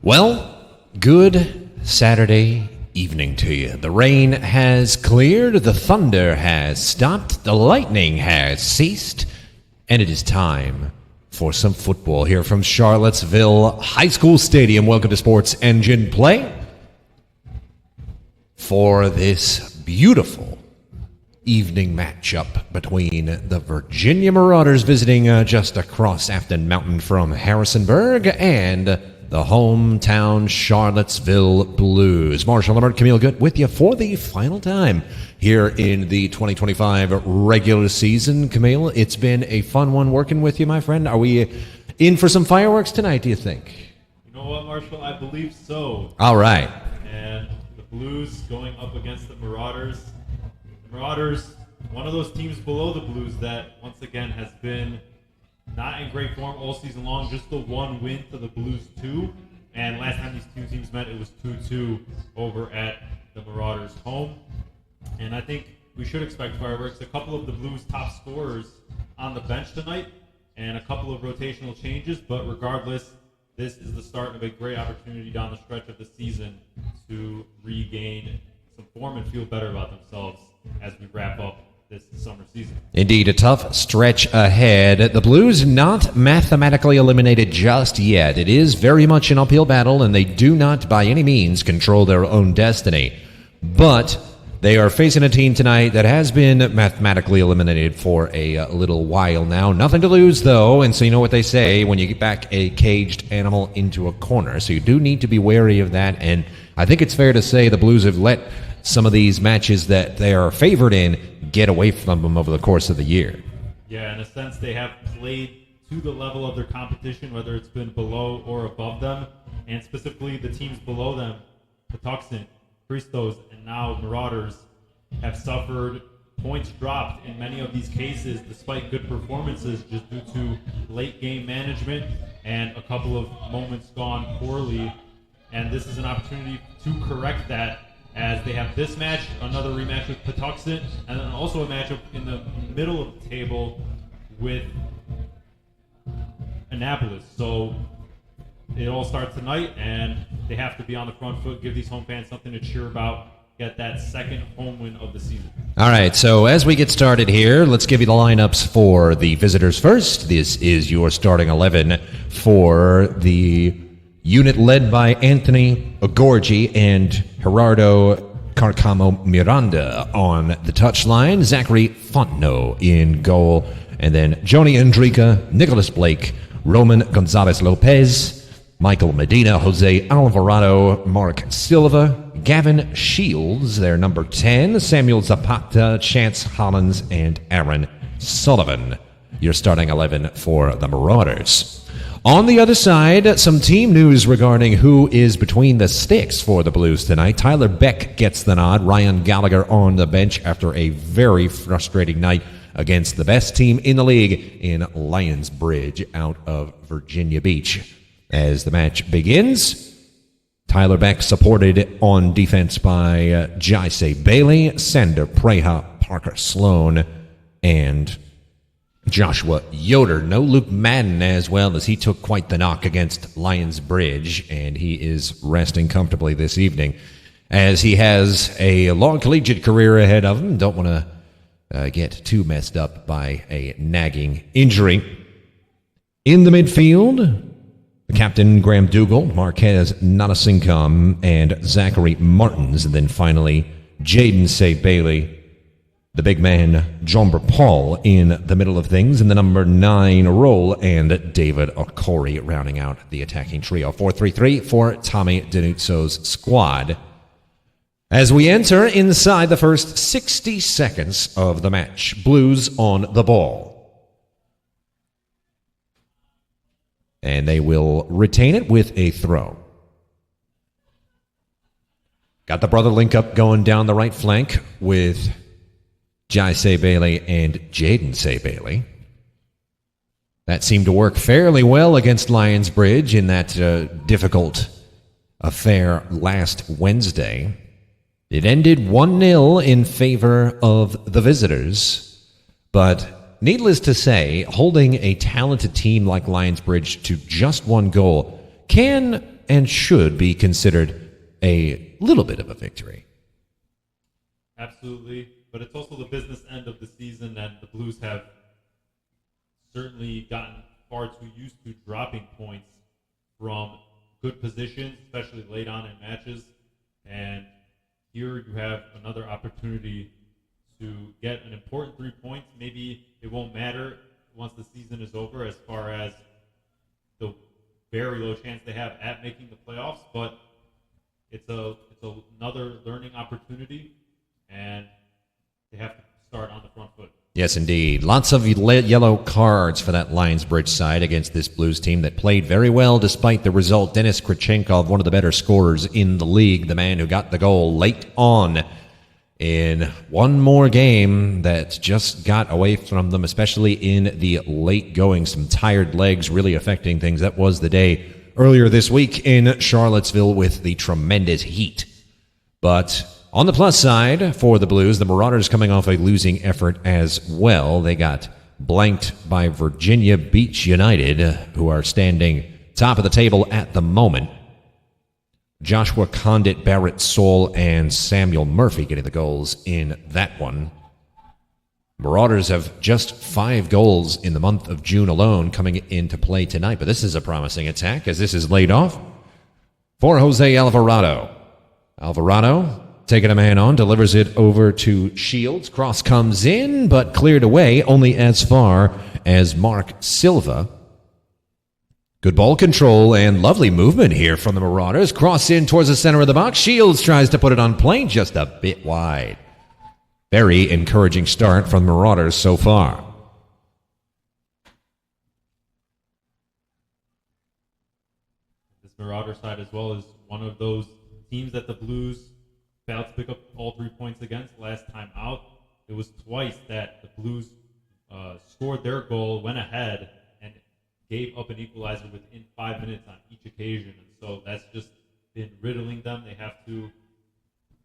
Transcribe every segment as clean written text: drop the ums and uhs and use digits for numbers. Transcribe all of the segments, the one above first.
Well, good Saturday evening to you. The rain has cleared, the thunder has stopped, the lightning has ceased, and it is time for some football here from Charlottesville High School Stadium. Welcome to Sports Engine Play for this beautiful evening matchup between the Virginia Marauders visiting just across Afton Mountain from Harrisonburg and the hometown Charlottesville Blues. Marshall Lambert, Camille Good with you for the final time here in the 2025 regular season. Camille, it's been a fun one working with you, my friend. Are we in for some fireworks tonight, do you think? You know what, Marshall? I believe so. All right. And the Blues going up against the Marauders. The Marauders, one of those teams below the Blues that, once again, has been not in great form all season long. Just the one win to the Blues 2. And last time these two teams met, it was 2-2 over at the Marauders' home. And I think we should expect fireworks. A couple of the Blues' top scorers on the bench tonight and a couple of rotational changes. But regardless, this is the start of a great opportunity down the stretch of the season to regain some form and feel better about themselves as we wrap up this summer season. Indeed, a tough stretch ahead. The Blues not mathematically eliminated just yet. It is very much an uphill battle, and they do not by any means control their own destiny. But they are facing a team tonight that has been mathematically eliminated for a little while now. Nothing to lose, though, and so you know what they say when you get back a caged animal into a corner. So you do need to be wary of that, and I think it's fair to say the Blues have let some of these matches that they are favored in get away from them over the course of the year. Yeah, in a sense, they have played to the level of their competition, whether it's been below or above them, and specifically the teams below them, Patuxent, Christos, and now Marauders, have suffered points dropped in many of these cases despite good performances just due to late game management and a couple of moments gone poorly. And this is an opportunity to correct that, as they have this match, another rematch with Patuxent, and then also a matchup in the middle of the table with Annapolis. So it all starts tonight, and they have to be on the front foot, give these home fans something to cheer about, get that second home win of the season. All right, so as we get started here, let's give you the lineups for the visitors first. This is your starting 11 for the unit led by Anthony Ogorgi and Gerardo Carcamo Miranda on the touchline. Zachary Fontenot in goal. And then Joni Andrica, Nicholas Blake, Roman Gonzalez Lopez, Michael Medina, Jose Alvarado, Mark Silva, Gavin Shields, their number 10, Samuel Zapata, Chance Hollins, and Aaron Sullivan. Your starting 11 for the Marauders. On the other side, some team news regarding who is between the sticks for the Blues tonight. Tyler Beck gets the nod. Ryan Gallagher on the bench after a very frustrating night against the best team in the league in Lions Bridge out of Virginia Beach. As the match begins, Tyler Beck supported on defense by Jaise Bailey, Sander Preha, Parker Sloan, and Joshua Yoder. No Luke Madden as well, as he took quite the knock against Lions Bridge, and he is resting comfortably this evening as he has a long collegiate career ahead of him. Don't want to get too messed up by a nagging injury. In the midfield, the captain Graham Dougal, Marquez Nanasingham, and Zachary Martins, and then finally Jaden Say Bailey, the big man, John Paul, in the middle of things, in the number 9 role, and David Okori rounding out the attacking trio. 4-3-3 for Tommy Denuzzo's squad. As we enter inside the first 60 seconds of the match, Blues on the ball. And they will retain it with a throw. Got the brother link up going down the right flank with Jaise Bailey and Jaden Say Bailey. That seemed to work fairly well against Lions Bridge in that difficult affair last Wednesday. It ended 1-0 in favor of the visitors, but needless to say, holding a talented team like Lions Bridge to just one goal can and should be considered a little bit of a victory. Absolutely, but it's also the business end of the season, and the Blues have certainly gotten far too used to dropping points from good positions, especially late on in matches. And here you have another opportunity to get an important 3 points. Maybe it won't matter once the season is over as far as the very low chance they have at making the playoffs, but it's another learning opportunity, and they have to start on the front foot. Yes, indeed. Lots of yellow cards for that Lionsbridge side against this Blues team that played very well despite the result. Denis Krychenkov, one of the better scorers in the league, the man who got the goal late on in one more game that just got away from them, especially in the late going. Some tired legs really affecting things. That was the day earlier this week in Charlottesville with the tremendous heat. But on the plus side for the Blues, the Marauders coming off a losing effort as well. They got blanked by Virginia Beach United, who are standing top of the table at the moment. Joshua Condit, Barrett Soul, and Samuel Murphy getting the goals in that one. Marauders have just 5 goals in the month of June alone coming into play tonight, but this is a promising attack as this is laid off for Jose Alvarado. Alvarado taking a man on, delivers it over to Shields. Cross comes in, but cleared away only as far as Mark Silva. Good ball control and lovely movement here from the Marauders. Cross in towards the center of the box. Shields tries to put it on plane just a bit wide. Very encouraging start from the Marauders so far. This Marauder side as well is one of those teams that the Blues failed to pick up all 3 points against last time out. It was twice that the Blues scored their goal, went ahead, and gave up an equalizer within 5 minutes on each occasion. And so that's just been riddling them. They have to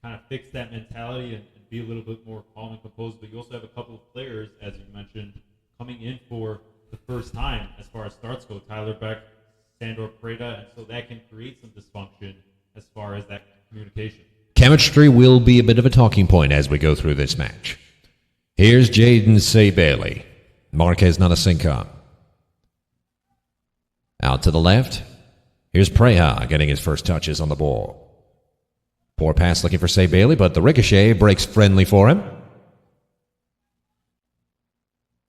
kind of fix that mentality and be a little bit more calm and composed. But you also have a couple of players, as you mentioned, coming in for the first time as far as starts go. Tyler Beck, Sandor Preda, and so that can create some dysfunction as far as that communication. Chemistry will be a bit of a talking point as we go through this match. Here's Jaden Say-Bailey. Marquez Nanasinka. Out to the left. Here's Preha getting his first touches on the ball. Poor pass looking for Say-Bailey, but the ricochet breaks friendly for him.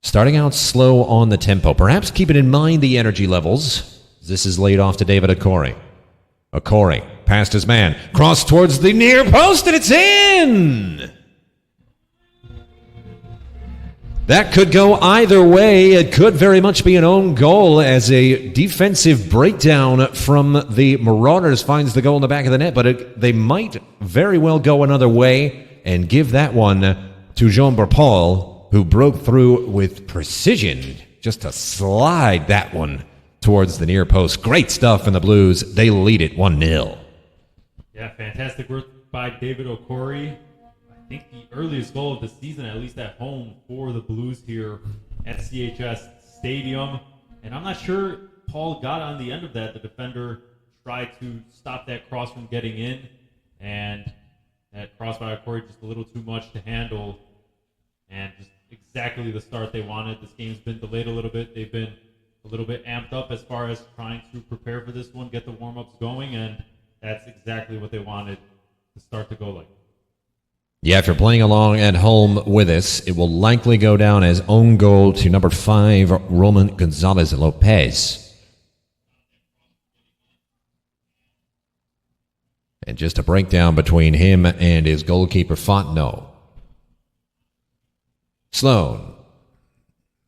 Starting out slow on the tempo. Perhaps keeping in mind the energy levels. This is laid off to David Okori. Okori past his man. Cross towards the near post, and it's in! That could go either way. It could very much be an own goal as a defensive breakdown from the Marauders finds the goal in the back of the net, but they might very well go another way and give that one to Jean Paul, who broke through with precision just to slide that one towards the near post. Great stuff from the Blues. They lead it 1-0. Yeah, fantastic work by David Okori. I think the earliest goal of the season, at least at home, for the Blues here at CHS Stadium. And I'm not sure Paul got on the end of that. The defender tried to stop that cross from getting in, and that cross by Okori just a little too much to handle, and just exactly the start they wanted. This game's been delayed a little bit. They've been a little bit amped up as far as trying to prepare for this one, get the warm-ups going, and that's exactly what they wanted to start to go like. Yeah, if you're playing along at home with us, it will likely go down as own goal to number 5, Roman Gonzalez Lopez. And just a breakdown between him and his goalkeeper, Fontenot. Sloan.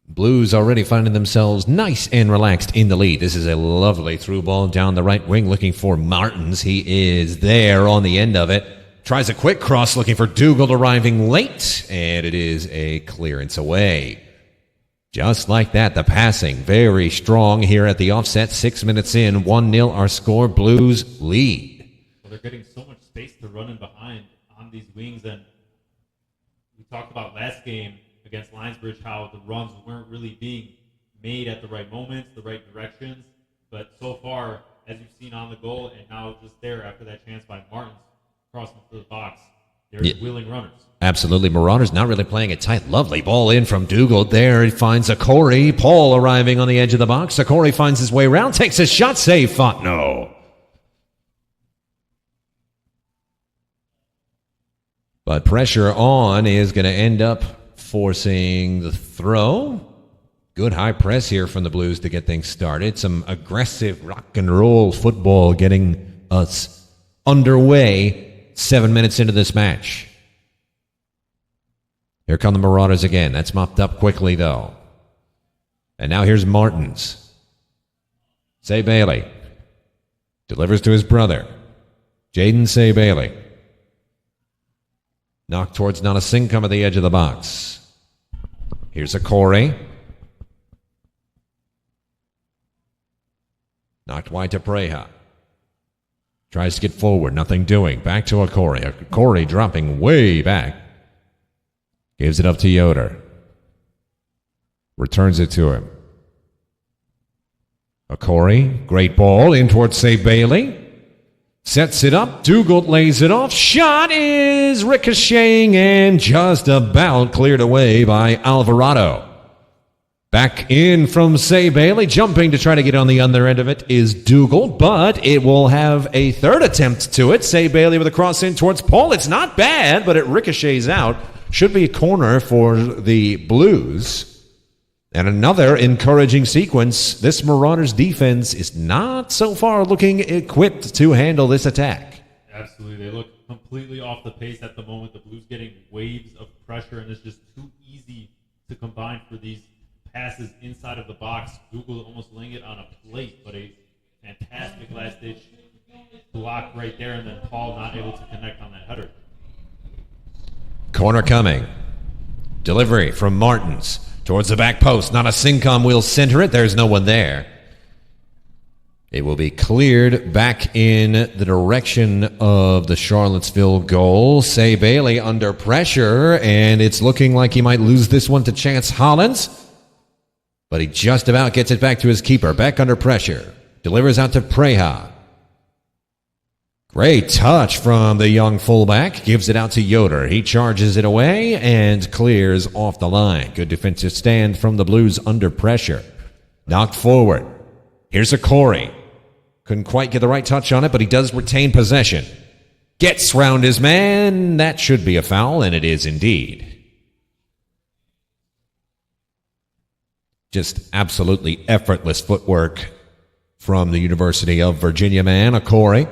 Blues already finding themselves nice and relaxed in the lead. This is a lovely through ball down the right wing looking for Martins. He is there on the end of it. Tries a quick cross looking for Dougal arriving late, and it is a clearance away. Just like that, the passing very strong here at the offset. 6 minutes in, 1-0 our score. Blues lead. Well, they're getting so much space to run in behind on these wings, and we talked about last game against Lionsbridge how the runs weren't really being made at the right moments, the right directions, but so far as you've seen on the goal, and now just there after that chance by Martins crossing through the box. There's wheeling runners. Absolutely. Marauders not really playing it tight. Lovely ball in from Dougal. There he finds a Corey. Paul arriving on the edge of the box. A Corey finds his way around, takes a shot, save Fontenot. But pressure on is going to end up forcing the throw. Good high press here from the Blues to get things started. Some aggressive rock and roll football getting us underway 7 minutes into this match. Here come the Marauders again. That's mopped up quickly, though. And now here's Martins. Say Bailey delivers to his brother, Jaden Say Bailey. Knocked towards Nanasinkum at the edge of the box. Here's a Corey. Knocked wide to Preja. Tries to get forward, nothing doing. Back to a Corey. A Corey dropping way back. Gives it up to Yoder. Returns it to him. A Corey, great ball in towards Say Bailey. Sets it up. Dougal lays it off. Shot is ricocheting and just about cleared away by Alvarado. Back in from Say Bailey. Jumping to try to get on the other end of it is Dougal, but it will have a third attempt to it. Say Bailey with a cross in towards Paul. It's not bad, but it ricochets out. Should be a corner for the Blues. And another encouraging sequence. This Marauders defense is not so far looking equipped to handle this attack. Absolutely. They look completely off the pace at the moment. The Blues getting waves of pressure, and it's just too easy to combine for these passes inside of the box. Dougal almost laying it on a plate, but a fantastic last-ditch block right there, and then Paul not able to connect on that header. Corner coming. Delivery from Martins towards the back post. Nanasinkum will center it. There's no one there. It will be cleared back in the direction of the Charlottesville goal. Say Bailey under pressure, and it's looking like he might lose this one to Chance Hollins. But he just about gets it back to his keeper. Back under pressure. Delivers out to Preja. Great touch from the young fullback. Gives it out to Yoder. He charges it away and clears off the line. Good defensive stand from the Blues under pressure. Knocked forward. Here's a Corey. Couldn't quite get the right touch on it, but he does retain possession. Gets round his man. That should be a foul, and it is indeed. Just absolutely effortless footwork from the University of Virginia man, a Corey.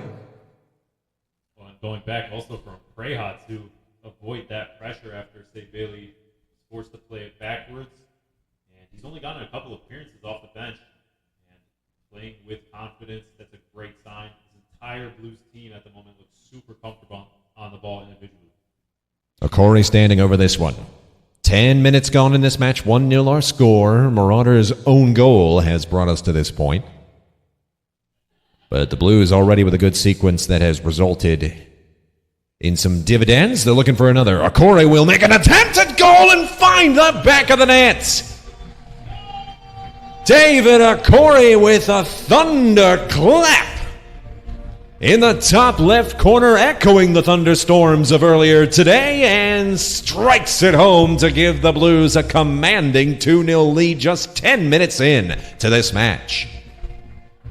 Well, and going back also from Preja to avoid that pressure after, say, Bailey was forced to play it backwards. And he's only gotten a couple of appearances off the bench. And playing with confidence, that's a great sign. His entire Blues team at the moment looks super comfortable on the ball individually. A Corey standing over this one. 10 minutes gone in this match, 1-0 our score. Marauders' own goal has brought us to this point. But the Blues already with a good sequence that has resulted in some dividends. They're looking for another. Corey will make an attempt at goal and find the back of the net. David Corey with a thunderclap in the top left corner, echoing the thunderstorms of earlier today, and strikes it home to give the Blues a commanding 2-0 lead just 10 minutes in to this match.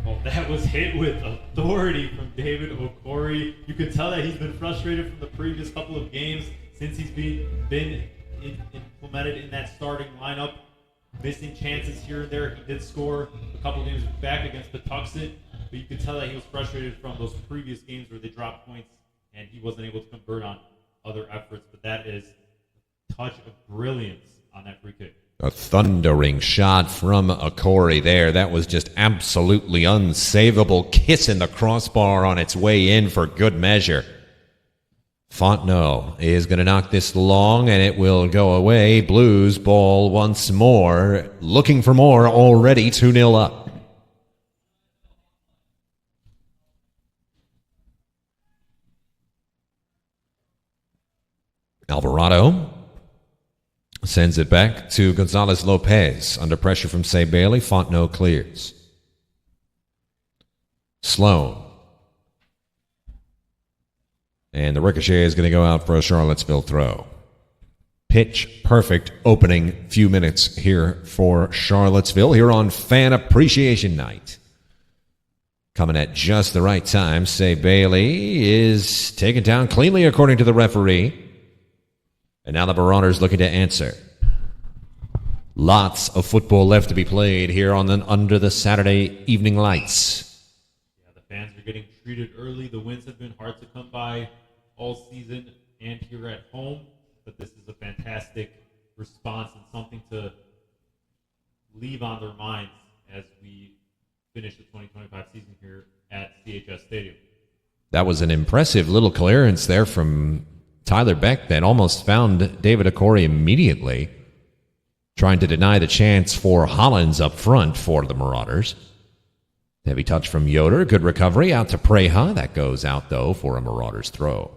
Well, that was hit with authority from David O'Corey. You could tell that he's been frustrated from the previous couple of games since he's been implemented in that starting lineup. Missing chances here and there. He did score a couple games back against Patuxent, but you could tell that he was frustrated from those previous games where they dropped points and he wasn't able to convert on other efforts. But that is a touch of brilliance on that free kick. A thundering shot from a Corey there. That was just absolutely unsavable. Kissing the crossbar on its way in for good measure. Fontenot is going to knock this long, and it will go away. Blues ball once more. Looking for more already. 2-0 up. Alvarado sends it back to Gonzalez Lopez. Under pressure from Say Bailey, Fontenot clears. Sloan. And the ricochet is going to go out for a Charlottesville throw. Pitch perfect opening few minutes here for Charlottesville here on Fan Appreciation Night. Coming at just the right time, Say Bailey is taken down cleanly according to the referee. And now the Marauders looking to answer. Lots of football left to be played here under the Saturday evening lights. Yeah, the fans are getting treated early. The wins have been hard to come by all season and here at home. But this is a fantastic response and something to leave on their minds as we finish the 2025 season here at CHS Stadium. That was an impressive little clearance there from Tyler Beck that almost found David Okori immediately, trying to deny the chance for Hollins up front for the Marauders. Heavy touch from Yoder. Good recovery out to Preha. That goes out, though, for a Marauders throw.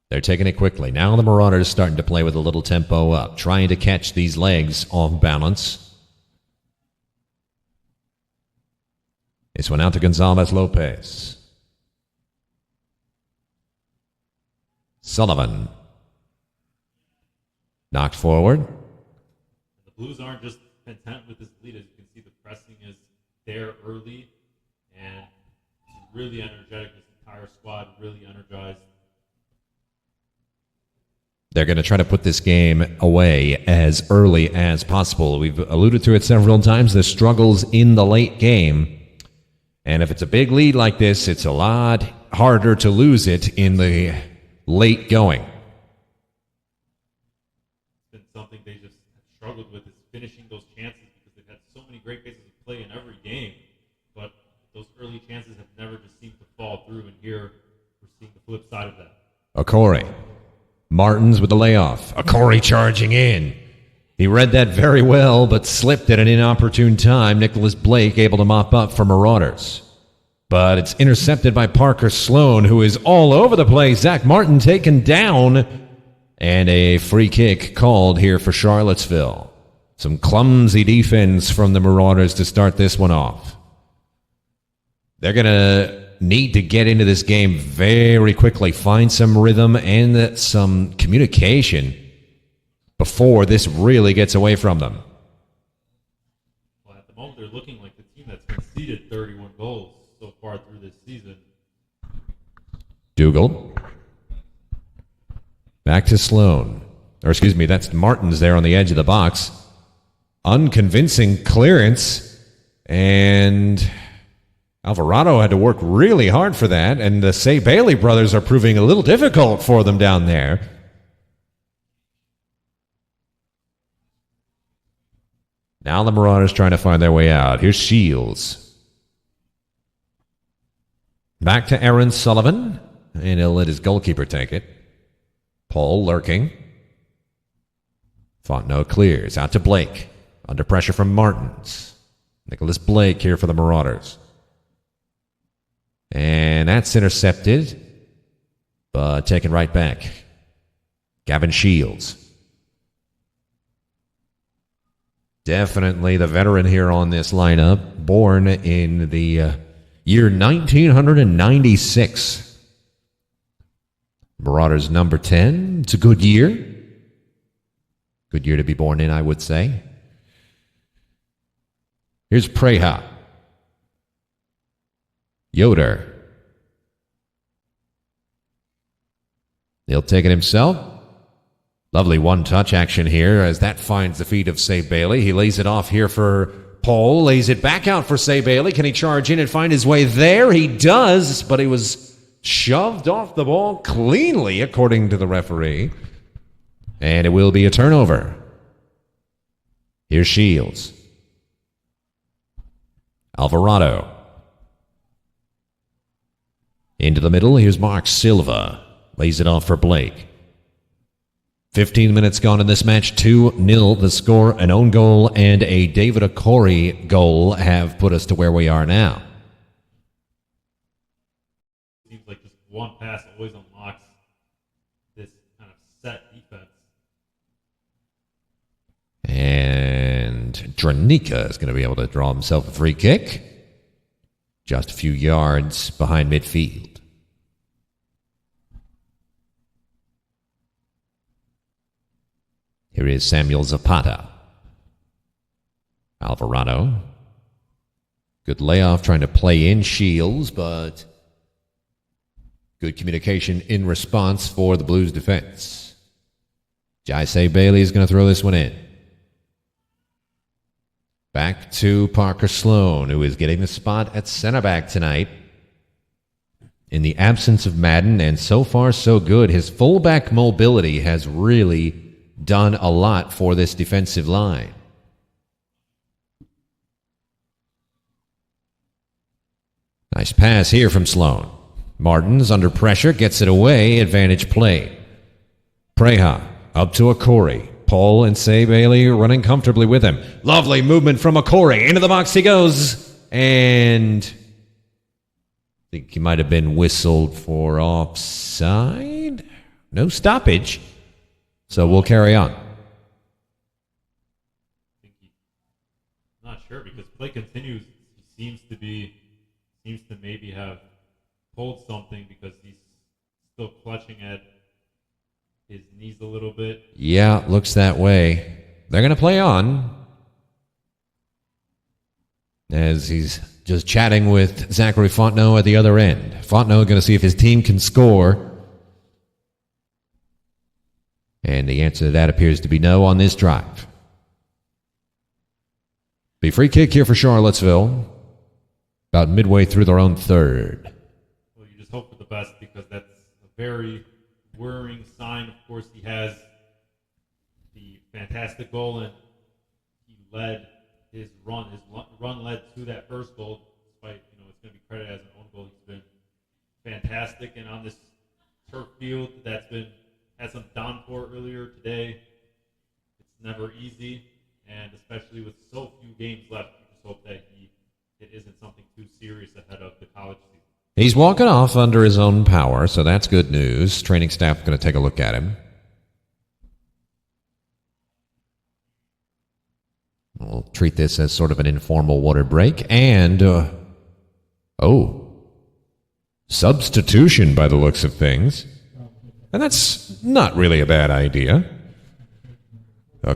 They're taking it quickly. Now the Marauders starting to play with a little tempo up, trying to catch these legs off balance. This one out to Gonzalez Lopez. Sullivan. Knocked forward. The Blues aren't just content with this lead. As you can see, the pressing is there early, and it's really energetic. This entire squad really energized. They're going to try to put this game away as early as possible. We've alluded to it several times, the struggles in the late game. And if it's a big lead like this, it's a lot harder to lose it in the late going. It's been something they just have struggled with, is finishing those chances, because they've had so many great phases of play in every game. But those early chances have never just seemed to fall through, and here we're seeing the flip side of that. Okori. Martins with the layoff. Okori charging in. He read that very well, but slipped at an inopportune time. Nicholas Blake able to mop up for Marauders. But it's intercepted by Parker Sloan, who is all over the place. Zach Martin taken down. And a free kick called here for Charlottesville. Some clumsy defense from the Marauders to start this one off. They're going to need to get into this game very quickly, find some rhythm and some communication before this really gets away from them. Well, at the moment, they're looking like the team that's conceded 31 goals so far through this season. Dougal. Back to Sloan. Or excuse me, that's Martins there on the edge of the box. Unconvincing clearance. And Alvarado had to work really hard for that, and the Say Bailey brothers are proving a little difficult for them down there. Now the Marauders trying to find their way out. Here's Shields. Back to Aaron Sullivan, and he'll let his goalkeeper take it. Paul lurking. Fontenot clears. Out to Blake. Under pressure from Martins. Nicholas Blake here for the Marauders. And that's intercepted, but taken right back. Gavin Shields. Definitely the veteran here on this lineup, born in the year 1996. Marauders number 10. It's a good year. Good year to be born in, I would say. Here's Preha. Yoder. He'll take it himself. Lovely one-touch action here as that finds the feet of Say Bailey. He lays it off here for Paul. Lays it back out for Say Bailey. Can he charge in and find his way there? He does, but he was shoved off the ball cleanly, according to the referee. And it will be a turnover. Here's Shields. Alvarado. Into the middle, here's Mark Silva. Lays it off for Blake. 15 minutes gone in this match. 2-0 the score. An own goal and a David Okori goal have put us to where we are now. Seems like just one pass always unlocks this kind of set defense. And Stranica is going to be able to draw himself a free kick. Just a few yards behind midfield. Here is Samuel Zapata. Alvarado. Good layoff, trying to play in Shields, but good communication in response for the Blues defense. Jaisei Bailey is going to throw this one in. Back to Parker Sloan, who is getting the spot at center back tonight. In the absence of Madden, and so far so good. His fullback mobility has really done a lot for this defensive line. Nice pass here from Sloan. Martins under pressure, gets it away, advantage play. Preha up to Akori. Paul and Say Bailey running comfortably with him. Lovely movement from Akori. Into the box he goes. And I think he might have been whistled for offside. No stoppage. So we'll carry on. I'm not sure because play continues. He seems to maybe have pulled something because he's still clutching at his knees a little bit. Yeah, looks that way. They're going to play on as he's just chatting with Zachary Fontenot at the other end. Fontenot going to see if his team can score. And the answer to that appears to be no on this drive. Be free kick here for Charlottesville. About midway through their own third. Well, you just hope for the best because that's a very worrying sign. Of course, he has the fantastic goal, and he led his run. His run led to that first goal. Despite it's going to be credited as an own goal. He's been fantastic, and on this turf field that's had some downpour earlier today. It's never easy, and especially with so few games left, you just hope that it isn't something too serious ahead of the college season. He's walking off under his own power, so that's good news. Training staff going to take a look at him. We'll treat this as sort of an informal water break. And, substitution by the looks of things. And that's not really a bad idea.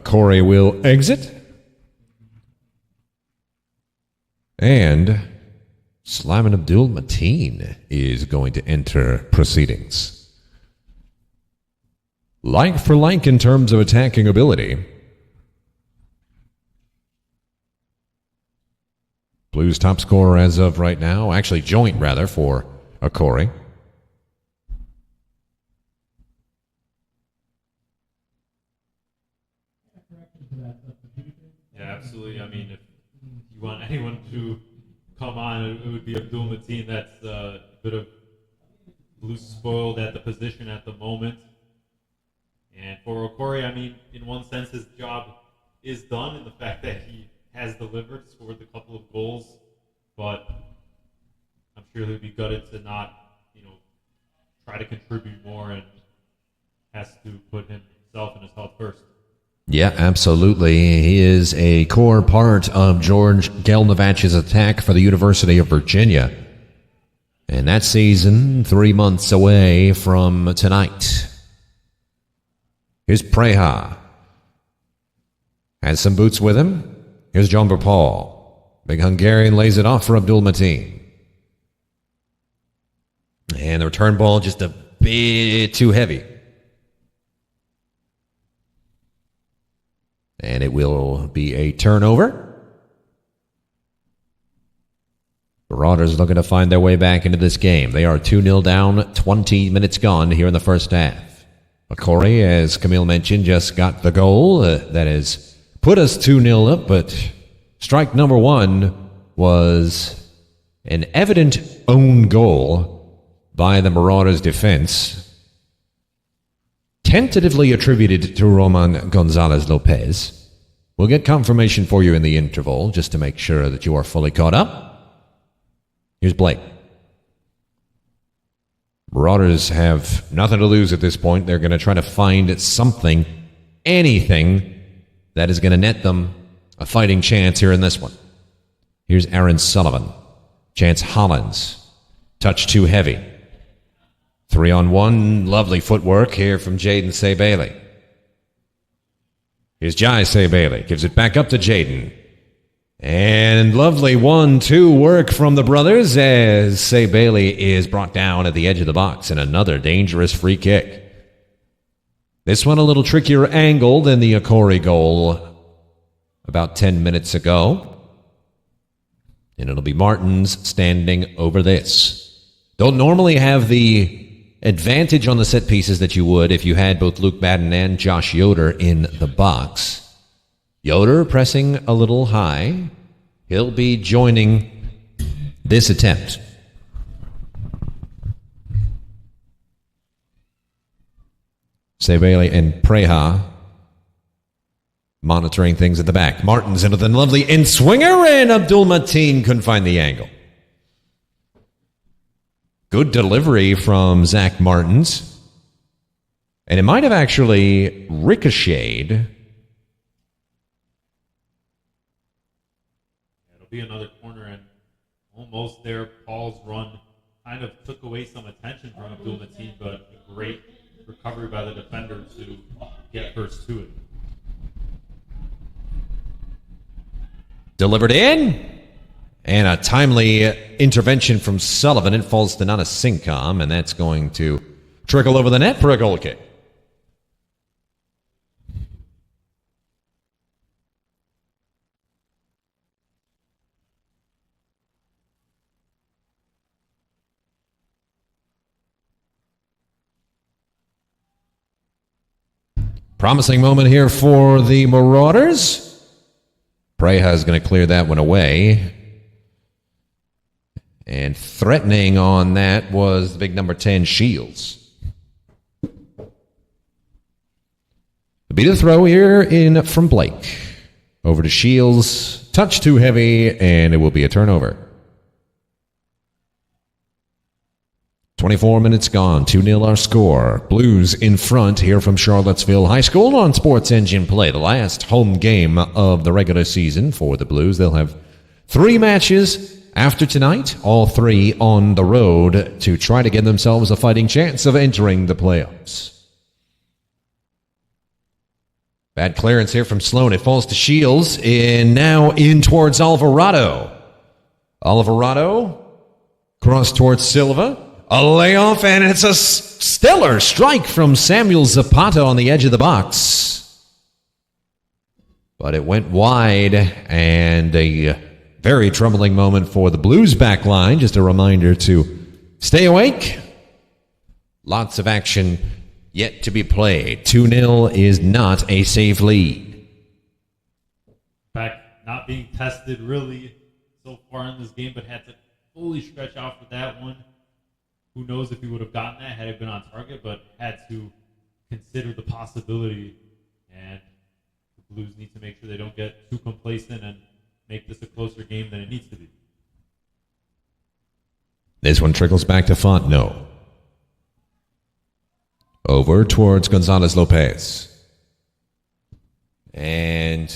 Corey will exit. And Sliman Abdul Mateen is going to enter proceedings. Like for like in terms of attacking ability. Blues top scorer as of right now, actually joint rather, for Akori. Yeah, absolutely. I mean, if you want anyone to come on, it would be Abdul Mateen. That's a bit of Blues spoiled at the position at the moment. And for Okori, I mean, in one sense, his job is done in the fact that he has delivered, scored a couple of goals, but I'm sure he'll be gutted to not, try to contribute more and has to put himself and his health first. Yeah, absolutely. He is a core part of George Gelnovach's attack for the University of Virginia. And that season, 3 months away from tonight. Here's Preha. Has some boots with him. Here's John Paul. Big Hungarian lays it off for Abdul Mateen. And the return ball just a bit too heavy. And it will be a turnover. Marauders looking to find their way back into this game. They are 2-0 down, 20 minutes gone here in the first half. Akori, as Camille mentioned, just got the goal. That has put us 2-0 up, but strike number one was an evident own goal by the Marauders defense, tentatively attributed to Roman Gonzalez Lopez. We'll get confirmation for you in the interval just to make sure that you are fully caught up. Here's Blake. Marauders have nothing to lose at this point. They're going to try to find something, anything, that is going to net them a fighting chance here in this one. Here's Aaron Sullivan. Chance Hollins. Touch too heavy. 3-on-1. Lovely footwork here from Jaden Say Bailey. Here's Jai Say Bailey. Gives it back up to Jaden. And lovely 1-2 work from the brothers as Say Bailey is brought down at the edge of the box, and another dangerous free kick. This one a little trickier angle than the Okori goal about 10 minutes ago. And it'll be Martins standing over this. Don't normally have the advantage on the set pieces that you would if you had both Luke Madden and Josh Yoder in the box. Yoder pressing a little high. He'll be joining this attempt. Say Bailey and Preha monitoring things at the back. Martins into the lovely in-swinger, and Abdul Mateen couldn't find the angle. Good delivery from Zach Martins. And it might have actually ricocheted. It'll be another corner, and almost there, Paul's run kind of took away some attention from Abdul Mateen, but a great recovery by the defender to get first to it. Delivered in, and a timely intervention from Sullivan. It falls to Nana Sinkham, and that's going to trickle over the net for a goal kick. Promising moment here for the Marauders. Preha is going to clear that one away. And threatening on that was the big number 10, Shields. It'll be the throw here in from Blake. Over to Shields. Touch too heavy, and it will be a turnover. 24 minutes gone, 2-0 our score. Blues in front here from Charlottesville High School on Sports Engine Play. The last home game of the regular season for the Blues. They'll have 3 matches after tonight, all 3 on the road to try to give themselves a fighting chance of entering the playoffs. Bad clearance here from Sloan. It falls to Shields, and now in towards Alvarado. Alvarado, cross towards Silva. A layoff, and it's a stellar strike from Samuel Zapata on the edge of the box. But it went wide, and a very troubling moment for the Blues back line. Just a reminder to stay awake. Lots of action yet to be played. 2-0 is not a safe lead. In fact, not being tested really so far in this game, but had to fully stretch out for that one. Who knows if he would have gotten that had it been on target, but had to consider the possibility. And the Blues need to make sure they don't get too complacent and make this a closer game than it needs to be. This one trickles back to Fontenot. Over towards Gonzalez Lopez. And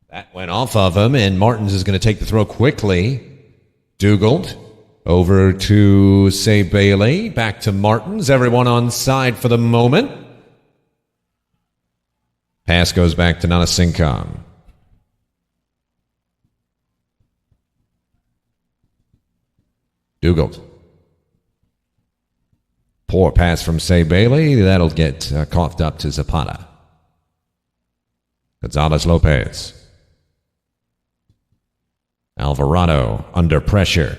that went off of him, and Martins is going to take the throw quickly. Dugald. Over to Say Bailey. Back to Martins. Everyone on side for the moment. Pass goes back to Nana Sinkham. Dugald. Poor pass from Say Bailey. That'll get coughed up to Zapata. Gonzalez Lopez. Alvarado under pressure.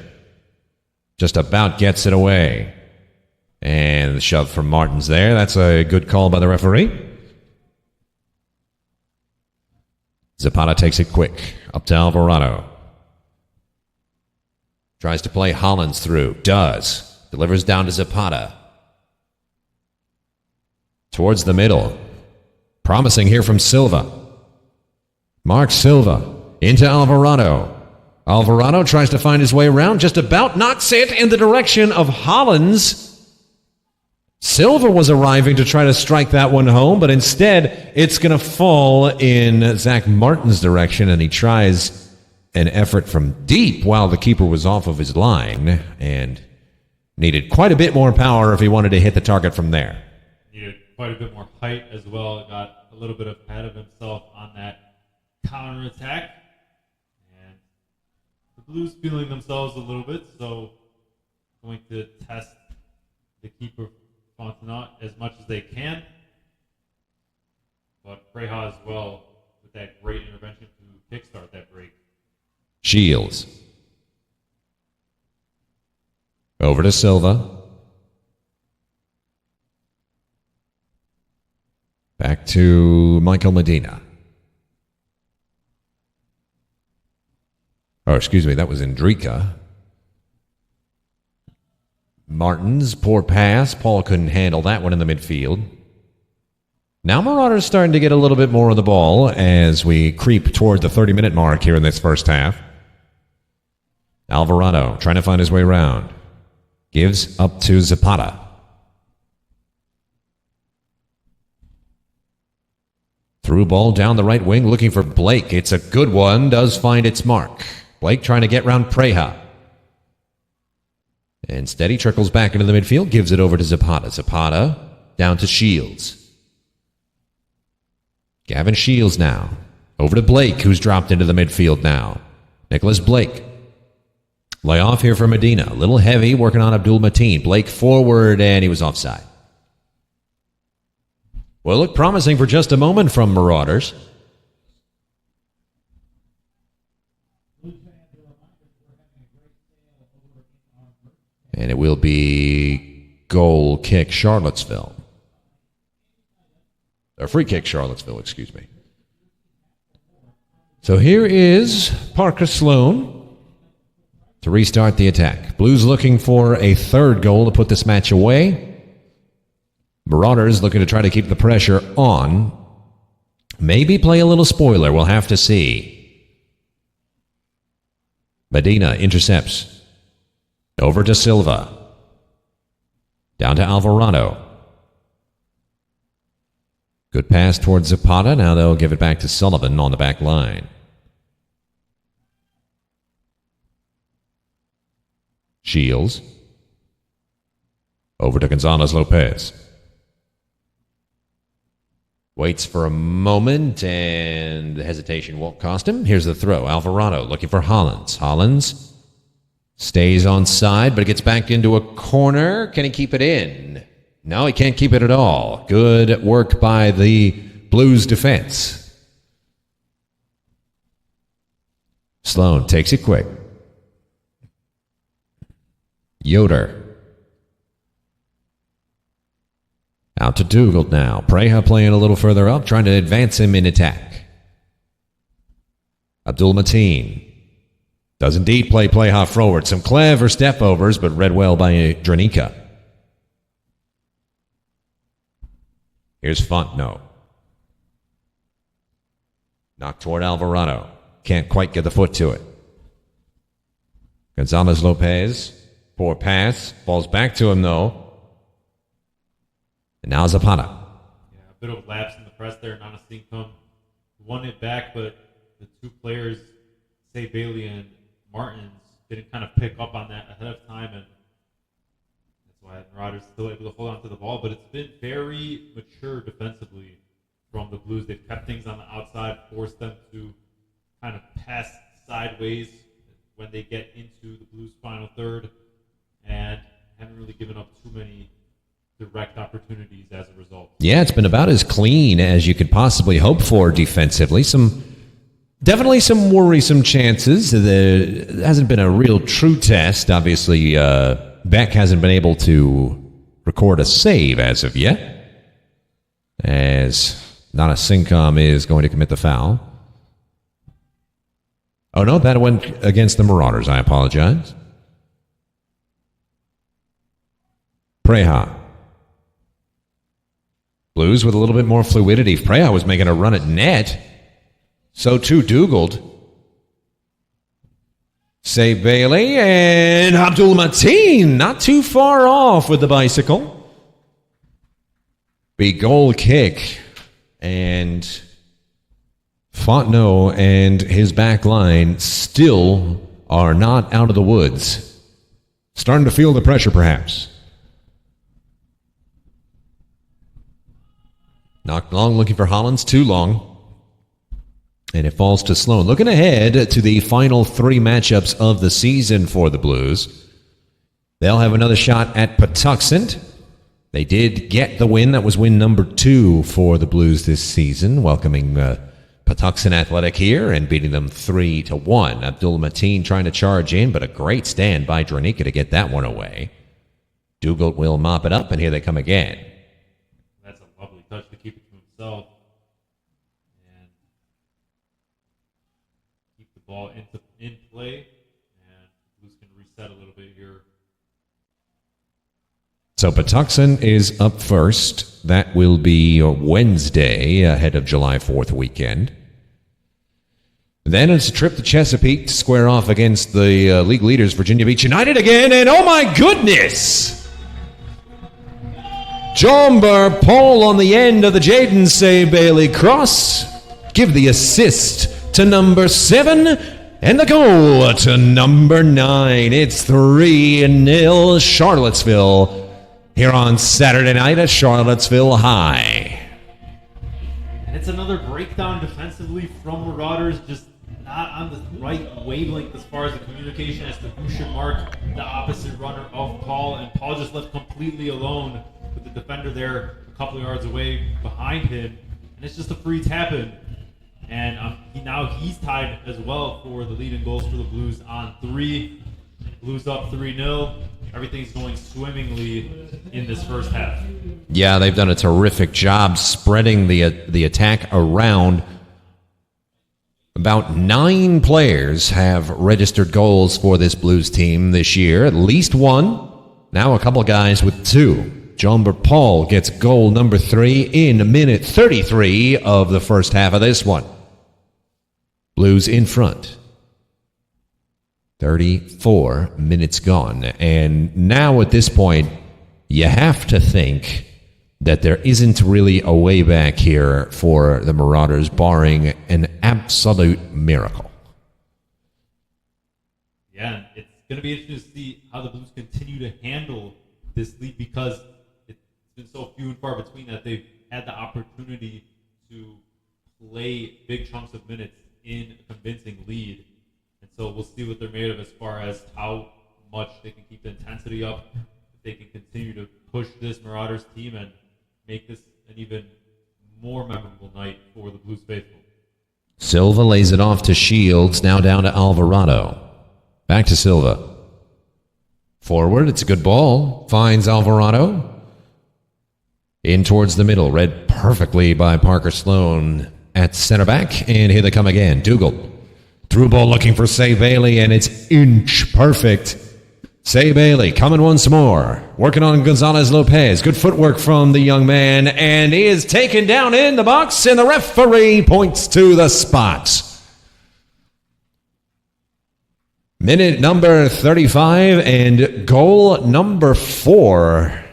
Just about gets it away. And the shove from Martins there. That's a good call by the referee. Zapata takes it quick. Up to Alvarado. Tries to play Hollins through. Does. Delivers down to Zapata. Towards the middle. Promising here from Silva. Mark Silva. Into Alvarado. Alvarado tries to find his way around, just about knocks it in the direction of Hollins. Silva was arriving to try to strike that one home, but instead it's going to fall in Zach Martin's direction, and he tries an effort from deep while the keeper was off of his line and needed quite a bit more power if he wanted to hit the target from there. Needed quite a bit more height as well. Got a little bit ahead of himself on that counterattack. And the Blues feeling themselves a little bit, so going to test the keeper Fontenot as much as they can. But Preha as well with that great intervention to kickstart that break. Shields. Over to Silva. Back to Michael Medina. Oh, excuse me, that was Indrika. Martins, poor pass. Paul couldn't handle that one in the midfield. Now Marauders starting to get a little bit more of the ball as we creep toward the 30-minute mark here in this first half. Alvarado trying to find his way around. Gives up to Zapata. Through ball down the right wing looking for Blake. It's a good one. Does find its mark. Blake trying to get round Preha. Instead, he trickles back into the midfield, gives it over to Zapata. Zapata down to Shields. Gavin Shields now. Over to Blake, who's dropped into the midfield now. Nicholas Blake. Lay off here for Medina. A little heavy, working on Abdul Mateen. Blake forward, and he was offside. Well, it looked promising for just a moment from Marauders. And it will be goal kick Charlottesville. Or free kick Charlottesville, excuse me. So here is Parker Sloan to restart the attack. Blues looking for a third goal to put this match away. Marauders looking to try to keep the pressure on. Maybe play a little spoiler. We'll have to see. Medina intercepts. Over to Silva. Down to Alvarado. Good pass towards Zapata. Now they'll give it back to Sullivan on the back line. Shields. Over to Gonzalez Lopez. Waits for a moment, and the hesitation won't cost him. Here's the throw. Alvarado looking for Hollins. Hollins stays on side, but it gets back into a corner. Can he keep it in? No, he can't keep it at all. Good work by the Blues defense. Sloan takes it quick. Yoder. Out to Dougal now. Preha playing a little further up, trying to advance him in attack. Abdul Mateen. Does indeed play half forward. Some clever step overs, but read well by Dranica. Here's Fontenot. Knocked toward Alvarado. Can't quite get the foot to it. Gonzalez Lopez. Poor pass. Falls back to him, though. And now Zapata. Yeah, a bit of lapse in the press there. Nanasinkum won it back, but the two players, Say Bailey and Martins, didn't kind of pick up on that ahead of time, and that's why Marauders still able to hold on to the ball. But it's been very mature defensively from the Blues. They've kept things on the outside, forced them to kind of pass sideways when they get into the Blues' final third, and haven't really given up too many direct opportunities as a result. Yeah, it's been about as clean as you could possibly hope for defensively. Definitely some worrisome chances. There hasn't been a real true test. Obviously, Beck hasn't been able to record a save as of yet, as Nanasinkum is going to commit the foul. Oh, no, that went against the Marauders. I apologize. Preha. Blues with a little bit more fluidity. If Preha was making a run at net, so too Dougal. Say Bailey and Abdul Mateen not too far off with the bicycle. Be goal kick, and Fontenot and his back line still are not out of the woods. Starting to feel the pressure, perhaps. Knocked long, looking for Hollins, too long. And it falls to Sloan. Looking ahead to the final 3 matchups of the season for the Blues. They'll have another shot at Patuxent. They did get the win. That was win number 2 for the Blues this season, welcoming Patuxent Athletic here and beating them 3-1. Abdul Mateen trying to charge in, but a great stand by Dranica to get that one away. Dugald will mop it up, and here they come again. That's a lovely touch to keep it to himself. And keep the ball in play, and the Blues can reset a little bit here. So Patuxent is up first. That will be Wednesday ahead of July 4th weekend. Then it's a trip to Chesapeake to square off against the league leaders, Virginia Beach United again. And oh my goodness! Jomber Paul on the end of the Jaden Say Bailey cross. Give the assist to number 7 and the goal to number 9. It's 3-0 Charlottesville here on Saturday night at Charlottesville High. And it's another breakdown defensively from Marauders, just not on the right wavelength as far as the communication as to who should mark the opposite runner of Paul. And Paul just left completely alone with the defender there a couple of yards away behind him. And it's just a free tap-in. And he's tied as well for the lead in goals for the Blues on 3. Blues up 3-0. Everything's going swimmingly in this first half. Yeah, they've done a terrific job spreading the attack around. About 9 players have registered goals for this Blues team this year. At least 1. Now a couple guys with 2. Jomber Paul gets goal number 3 in minute 33 of the first half of this one. Blues in front. 34 minutes gone. And now at this point, you have to think that there isn't really a way back here for the Marauders, barring an absolute miracle. Yeah, it's going to be interesting to see how the Blues continue to handle this lead, because it's been so few and far between that they've had the opportunity to play big chunks of minutes in a convincing lead. And so we'll see what they're made of as far as how much they can keep the intensity up, if they can continue to push this Marauders team and make this an even more memorable night for the Blues faithful. Silva lays it off to Shields, now down to Alvarado. Back to Silva. Forward, it's a good ball. Finds Alvarado. In towards the middle, read perfectly by Parker Sloan at center back, and here they come again. Dugald. Through ball looking for Say Bailey, and it's inch perfect. Say Bailey coming once more. Working on Gonzalez Lopez. Good footwork from the young man, and he is taken down in the box, and the referee points to the spot. Minute number 35, and goal number 4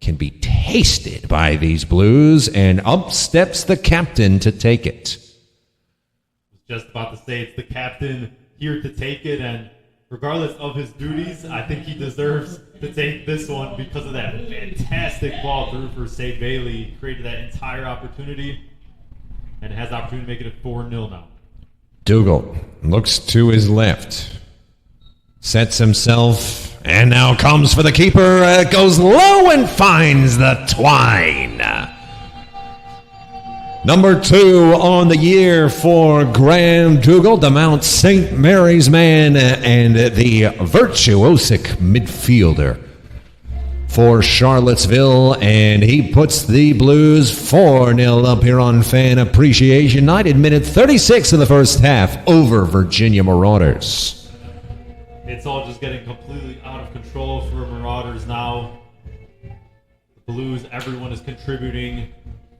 can be tasted by these Blues, and up steps the captain to take it. Just about to say it's the captain here to take it, and regardless of his duties, I think he deserves to take this one because of that fantastic ball through for Say Bailey. He created that entire opportunity and has the opportunity to make it a 4-0 now. Dugald looks to his left, sets himself, and now comes for the keeper. Goes low and finds the twine. Number 2 on the year for Graham Dugald, the Mount St. Mary's man and the virtuosic midfielder for Charlottesville. And he puts the Blues 4-0 up here on Fan Appreciation Night in minute 36 of the first half over Virginia Marauders. It's all just getting completely out of control for Marauders now. The Blues, everyone is contributing.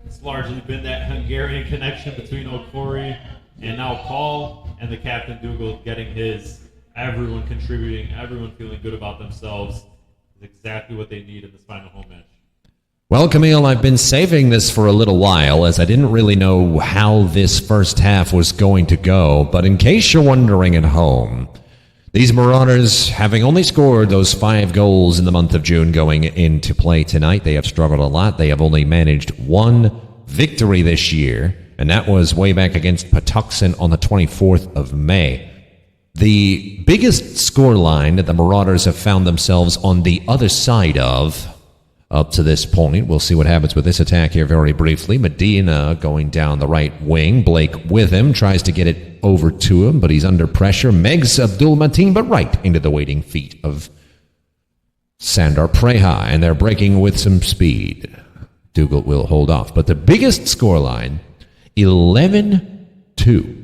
It's largely been that Hungarian connection between Okori and now Paul, and the captain Dugald getting his. Everyone contributing, everyone feeling good about themselves is exactly what they need in this final home match. Well, Camille, I've been saving this for a little while as I didn't really know how this first half was going to go. But in case you're wondering at home, these Marauders, having only scored those 5 goals in the month of June going into play tonight, they have struggled a lot. They have only managed 1 victory this year, and that was way back against Patuxent on the 24th of May. The biggest scoreline that the Marauders have found themselves on the other side of up to this point. We'll see what happens with this attack here very briefly. Medina going down the right wing. Blake with him. Tries to get it over to him, but he's under pressure. Megs Abdul-Mateen, but right into the waiting feet of Sandar Preha. And they're breaking with some speed. Dougal will hold off. But the biggest scoreline, 11-2.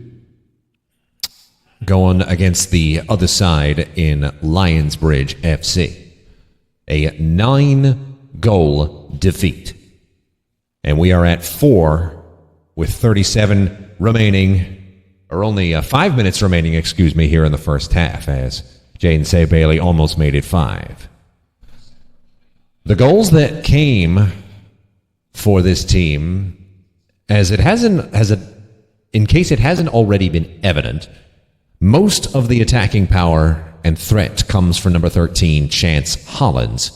Going against the other side in Lionsbridge FC. A 9-goal defeat. And we are at 4 with 37 remaining, or only 5 minutes remaining, here in the first half, as Jaden Say Bailey almost made it 5. The goals that came for this team, in case it hasn't already been evident, most of the attacking power and threat comes from number 13, Chance Hollins.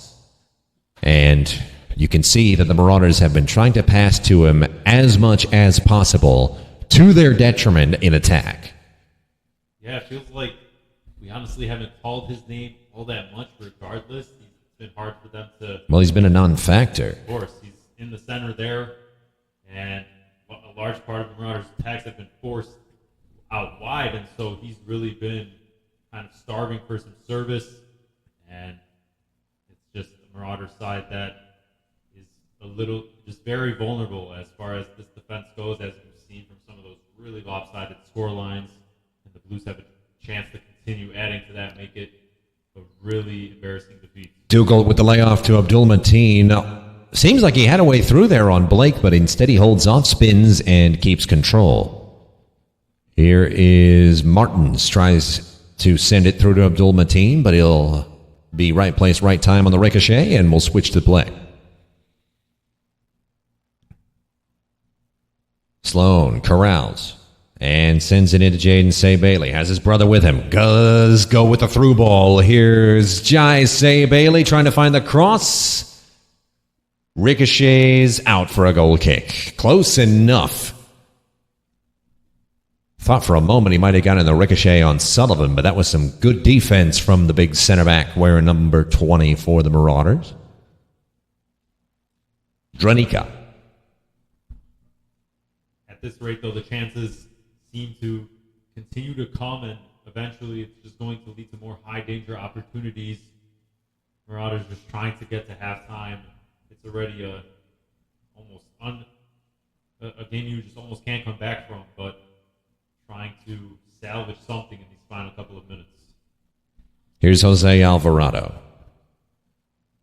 And you can see that the Marauders have been trying to pass to him as much as possible to their detriment in attack. Yeah, it feels like we honestly haven't called his name all that much regardless. It's been hard for them to... Well, he's been a non-factor. Of course, he's in the center there, and a large part of the Marauders' attacks have been forced out wide, and so he's really been kind of starving for some service, and it's just the Marauder side that is a little, just very vulnerable as far as this defense goes, as we've seen from some of those really lopsided score lines, and the Blues have a chance to continue adding to that, make it a really embarrassing defeat. Dougal with the layoff to Abdul-Mateen. Seems like he had a way through there on Blake, but instead he holds off, spins, and keeps control. Here is Martins, tries to send it through to Abdul-Mateen, but he'll be right place, right time on the ricochet, and we'll switch to play. Sloan corrals and sends it into Jaden Say Bailey. Has his brother with him. Does go with the through ball. Here's Jai Say Bailey trying to find the cross. Ricochets out for a goal kick. Close enough. Thought for a moment he might have gotten the ricochet on Sullivan, but that was some good defense from the big center back wearing number 20 for the Marauders. Dranica. At this rate, though, the chances seem to continue to come, and eventually it's just going to lead to more high-danger opportunities. Marauders just trying to get to halftime. It's already a game you just almost can't come back from, but trying to salvage something in these final couple of minutes. Here's Jose Alvarado.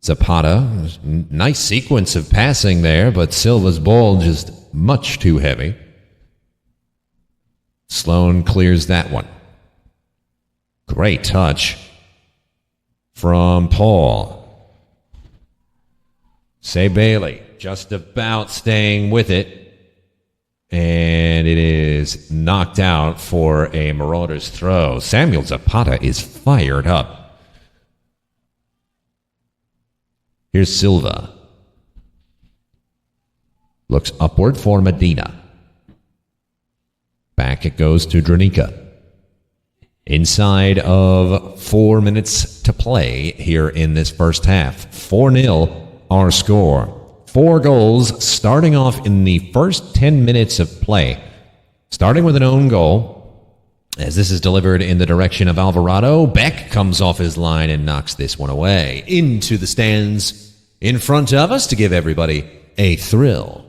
Zapata, nice sequence of passing there, but Silva's ball just much too heavy. Sloan clears that one. Great touch from Paul. Say Bailey just about staying with it. And it is knocked out for a Marauders throw. Samuel Zapata is fired up. Here's Silva. Looks upward for Medina. Back it goes to Dranica. Inside of 4 minutes to play here in this first half. 4-0 our score. 4 goals starting off in the first 10 minutes of play. Starting with an own goal. As this is delivered in the direction of Alvarado, Beck comes off his line and knocks this one away. Into the stands in front of us to give everybody a thrill.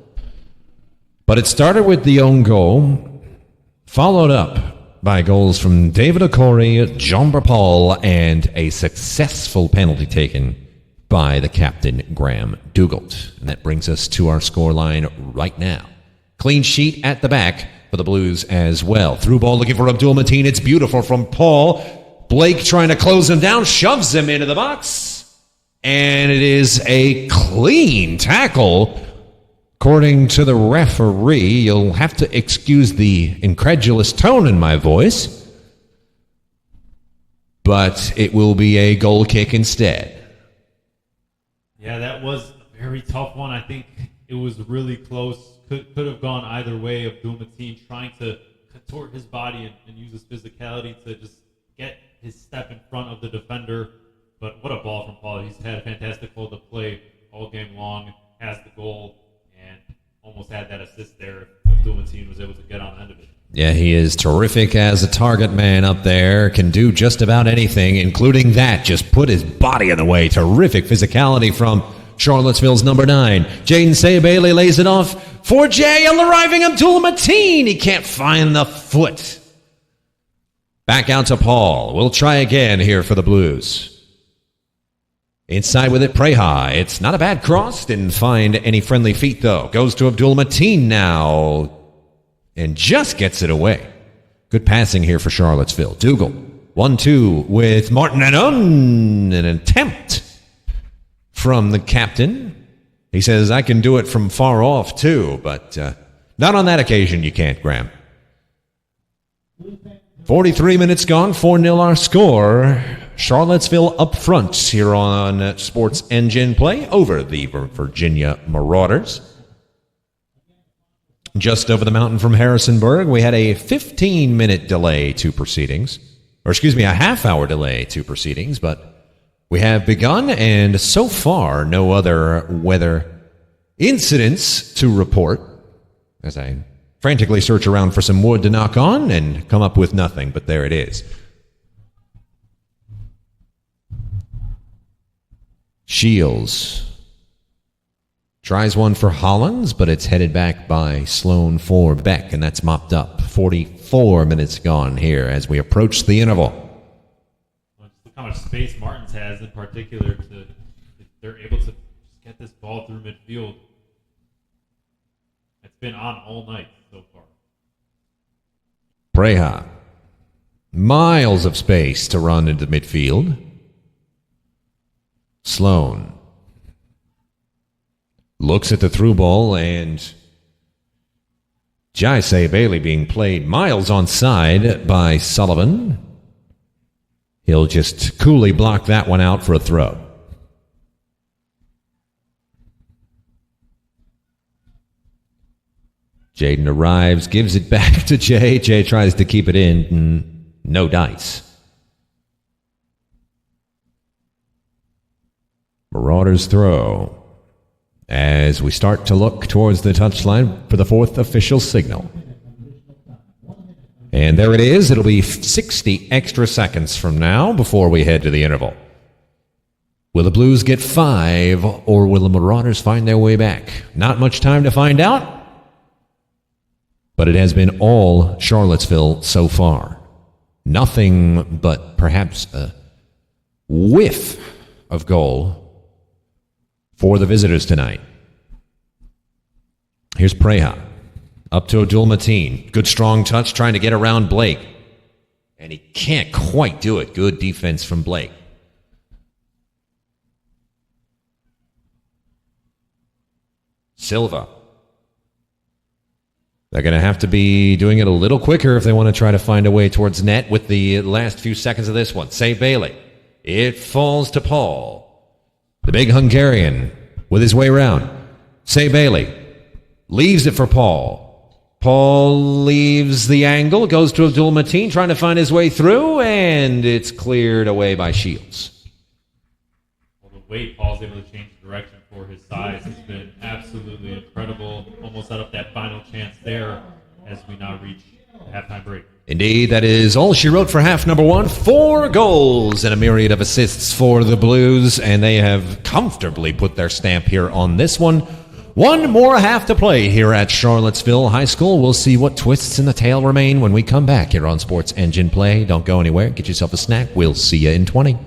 But it started with the own goal, followed up by goals from David Okori, John Paul, and a successful penalty taken by the captain, Graham Dougal. And that brings us to our scoreline right now. Clean sheet at the back for the Blues as well. Through ball looking for Abdul-Mateen. It's beautiful from Paul. Blake trying to close him down, shoves him into the box. And it is a clean tackle. According to the referee, you'll have to excuse the incredulous tone in my voice, but it will be a goal kick instead. Yeah, that was a very tough one. I think it was really close. Could have gone either way. Abdul-Mateen trying to contort his body and use his physicality to just get his step in front of the defender. But what a ball from Paul. He's had a fantastic hold to play all game long, has the goal, and almost had that assist there if Abdul-Mateen was able to get on the end of it. Yeah, he is terrific as a target man up there. Can do just about anything, including that. Just put his body in the way. Terrific physicality from Charlottesville's number 9. Jaden Say-Bailey lays it off for Jay. Arriving Abdul-Mateen. He can't find the foot. Back out to Paul. We'll try again here for the Blues. Inside with it, Preha. It's not a bad cross. Didn't find any friendly feet, though. Goes to Abdul-Mateen now. And just gets it away. Good passing here for Charlottesville. Dougal. 1-2 with Martin and an attempt from the captain. He says, I can do it from far off, too. But not on that occasion, you can't, Graham. 43 minutes gone, 4-0 our score. Charlottesville up front here on Sports Engine Play over the Virginia Marauders. Just over the mountain from Harrisonburg, we had a 15-minute delay to proceedings. Or excuse me, a half-hour delay to proceedings, but we have begun, and so far, no other weather incidents to report as I frantically search around for some wood to knock on and come up with nothing, but there it is. Shields tries one for Hollins, but it's headed back by Sloan for Beck, and that's mopped up. 44 minutes gone here as we approach the interval. Look how much space Martins has in particular to if they're able to just get this ball through midfield. It's been on all night so far. Preha. Miles of space to run into midfield. Sloan looks at the through ball, and Jai Say-Bailey being played miles onside by Sullivan. He'll just coolly block that one out for a throw. Jaden arrives, gives it back to Jay. Jay tries to keep it in. No dice. Marauders throw as we start to look towards the touchline for the fourth official signal. And there it is. It'll be 60 extra seconds from now before we head to the interval. Will the Blues get 5, or will the Marauders find their way back? Not much time to find out, but it has been all Charlottesville so far. Nothing but perhaps a whiff of goal for the visitors tonight. Here's Preha. Up to Abdul-Mateen. Good strong touch trying to get around Blake. And he can't quite do it. Good defense from Blake. Silva. They're going to have to be doing it a little quicker if they want to try to find a way towards net with the last few seconds of this one. Say-Bailey. It falls to Paul. The big Hungarian with his way around. Say-Bailey leaves it for Paul. Paul leaves the angle, goes to Abdul-Mateen, trying to find his way through, and it's cleared away by Shields. Well, the way Paul's able to change the direction for his size has been absolutely incredible. Almost set up that final chance there as we now reach the halftime break. Indeed, that is all she wrote for half number 1. 4 goals and a myriad of assists for the Blues, and they have comfortably put their stamp here on this one. One more half to play here at Charlottesville High School. We'll see what twists in the tale remain when we come back here on Sports Engine Play. Don't go anywhere. Get yourself a snack. We'll see you in 20.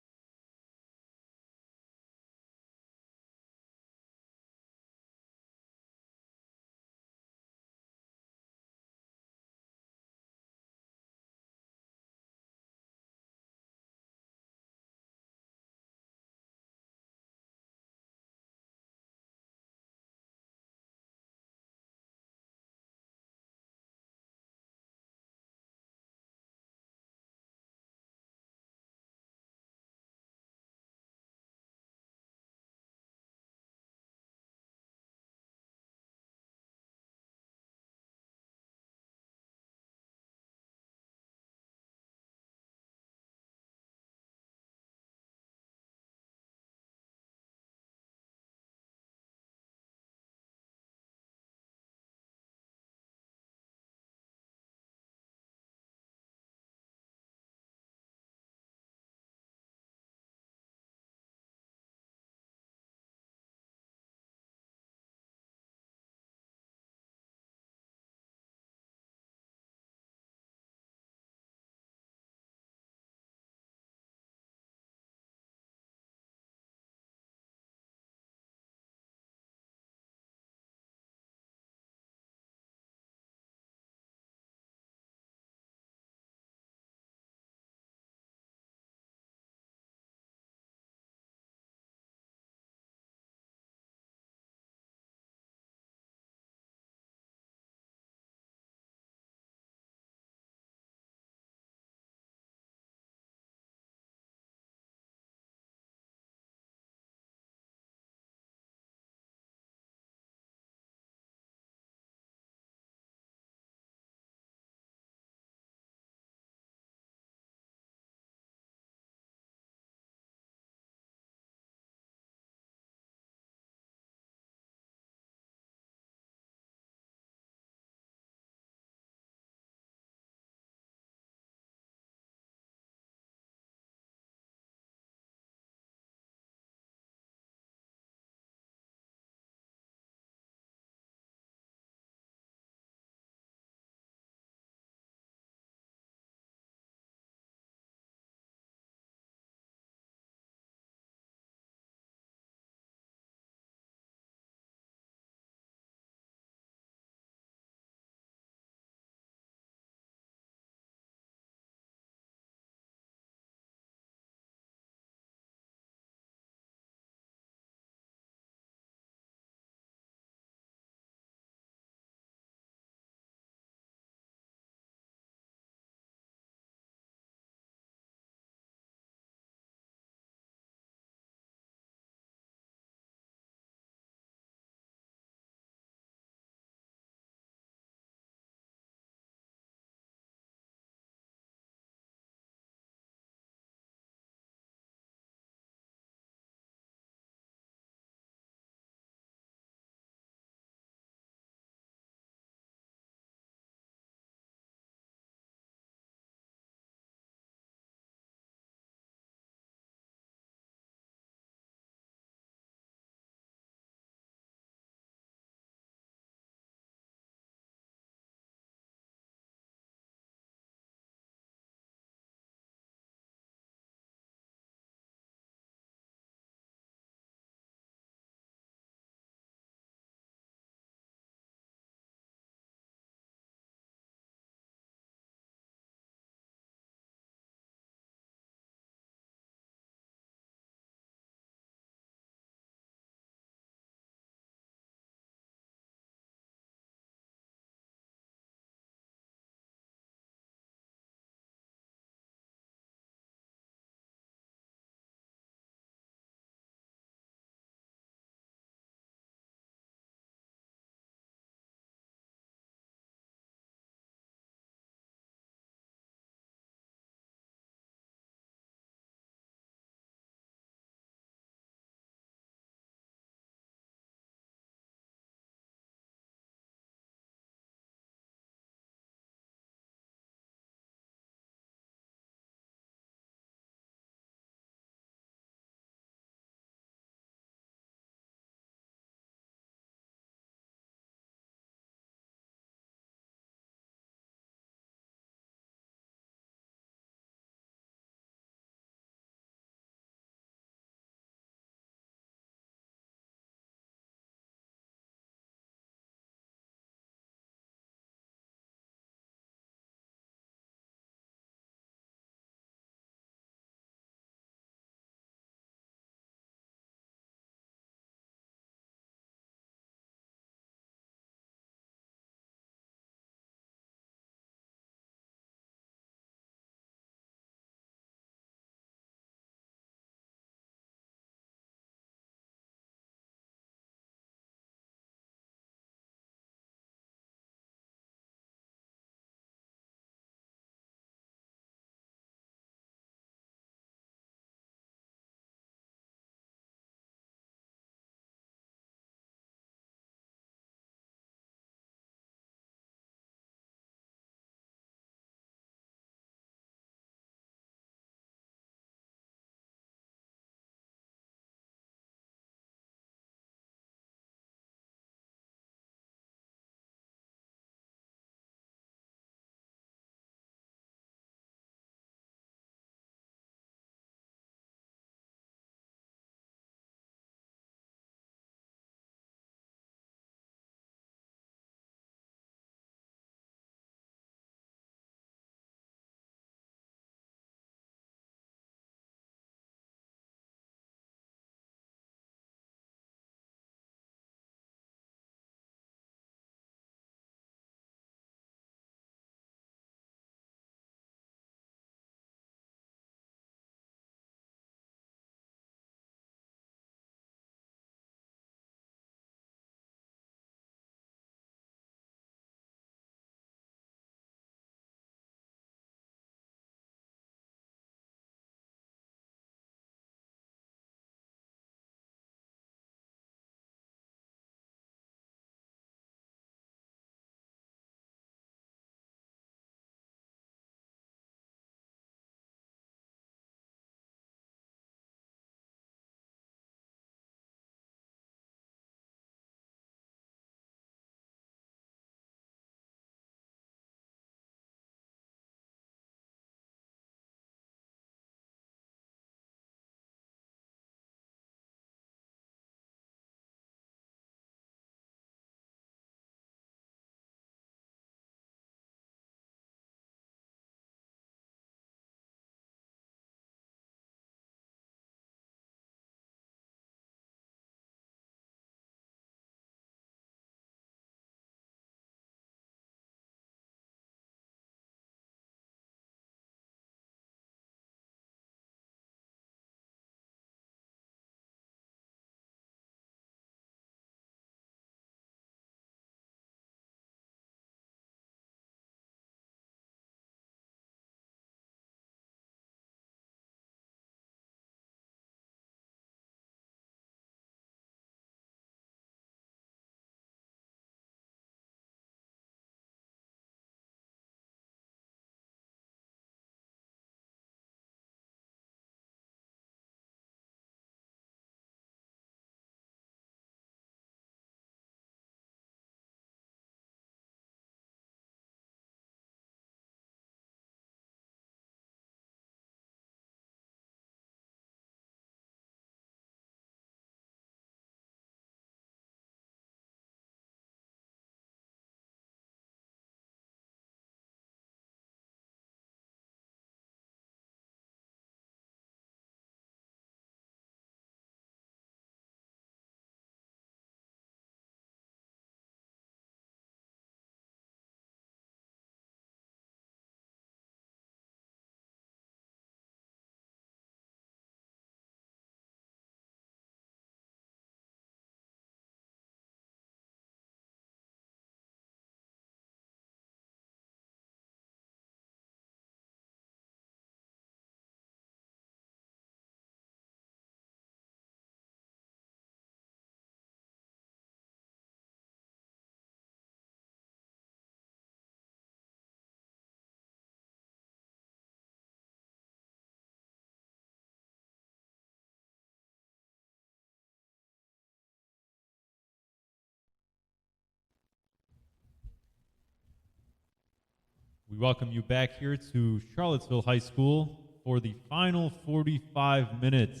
We welcome you back here to Charlottesville High School for the final 45 minutes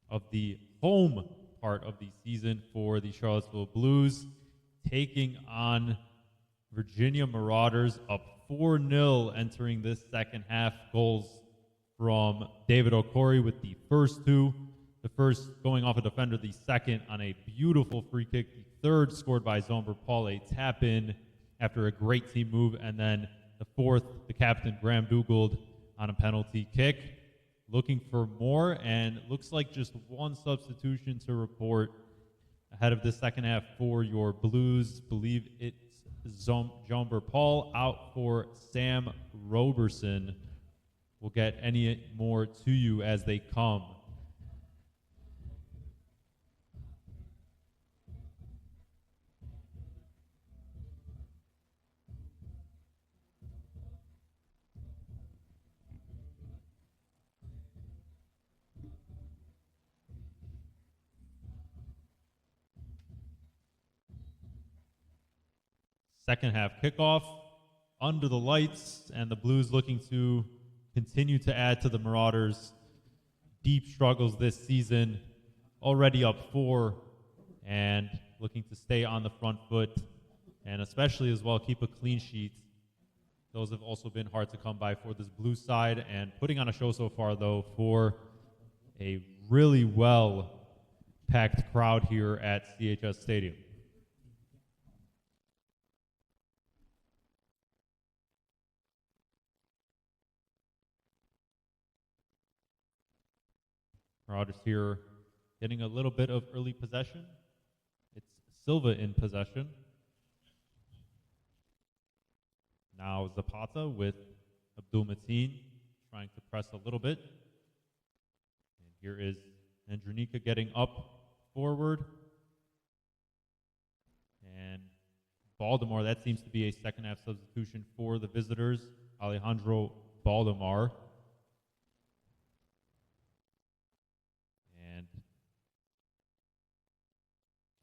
of the home part of the season for the Charlottesville Blues, taking on Virginia Marauders, up 4-0 entering this second half. Goals from David Okori with the first two. The first going off a defender, the second on a beautiful free kick. The third scored by Zomber Paul, a tap in after a great team move. And then the fourth, the captain, Graham Dugald, on a penalty kick. Looking for more, and looks like just one substitution to report ahead of the second half for your Blues. Believe it's Zomber Paul out for Sam Roberson. We'll get any more to you as they come. Second half kickoff under the lights, and the Blues looking to continue to add to the Marauders' deep struggles this season. Already up 4 and looking to stay on the front foot and especially as well keep a clean sheet. Those have also been hard to come by for this Blues side, and putting on a show so far though for a really well packed crowd here at CHS Stadium. Marauders here getting a little bit of early possession. It's Silva in possession. Now Zapata with Abdul Mateen trying to press a little bit. And here is Andronika getting up forward. And Baldemar, that seems to be a second half substitution for the visitors. Alejandro Baldemar.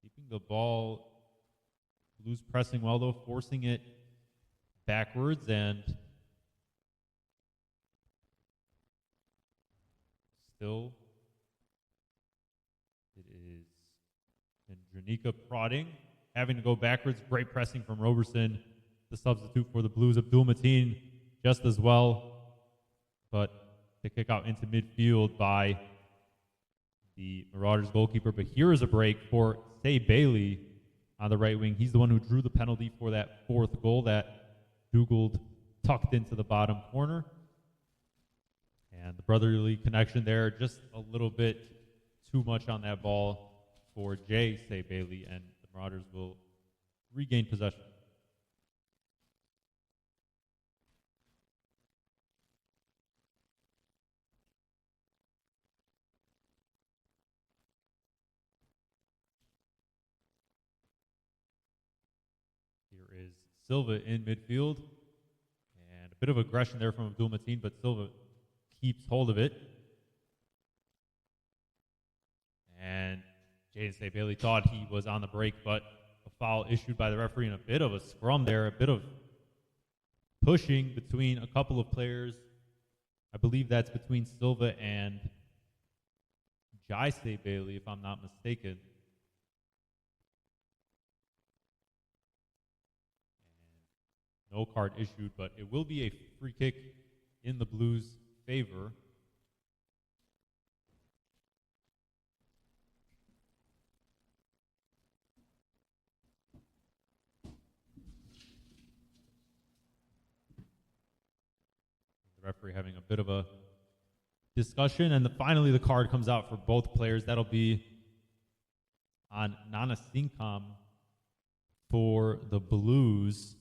Keeping the ball, Blues pressing well though, forcing it backwards, and still it is Andronika prodding, having to go backwards. Great pressing from Roberson, the substitute for the Blues. Abdul Mateen just as well, but the kick out into midfield by the Marauders goalkeeper. But here is a break for Say Bailey on the right wing. He's the one who drew the penalty for that fourth goal that Dugald tucked into the bottom corner. And the brotherly connection there, just a little bit too much on that ball for Jay Say Bailey, and the Marauders will regain possession. Here is Silva in midfield, and a bit of aggression there from Abdul Mateen, but Silva keeps hold of it. And Jaden Say Bailey thought he was on the break, but a foul issued by the referee and a bit of a scrum there, a bit of pushing between a couple of players. I believe that's between Silva and Jai Say Bailey, if I'm not mistaken. No card issued, but it will be a free kick in the Blues' favor. The referee having a bit of a discussion, and finally the card comes out for both players. That'll be on Nana Singham for the Blues.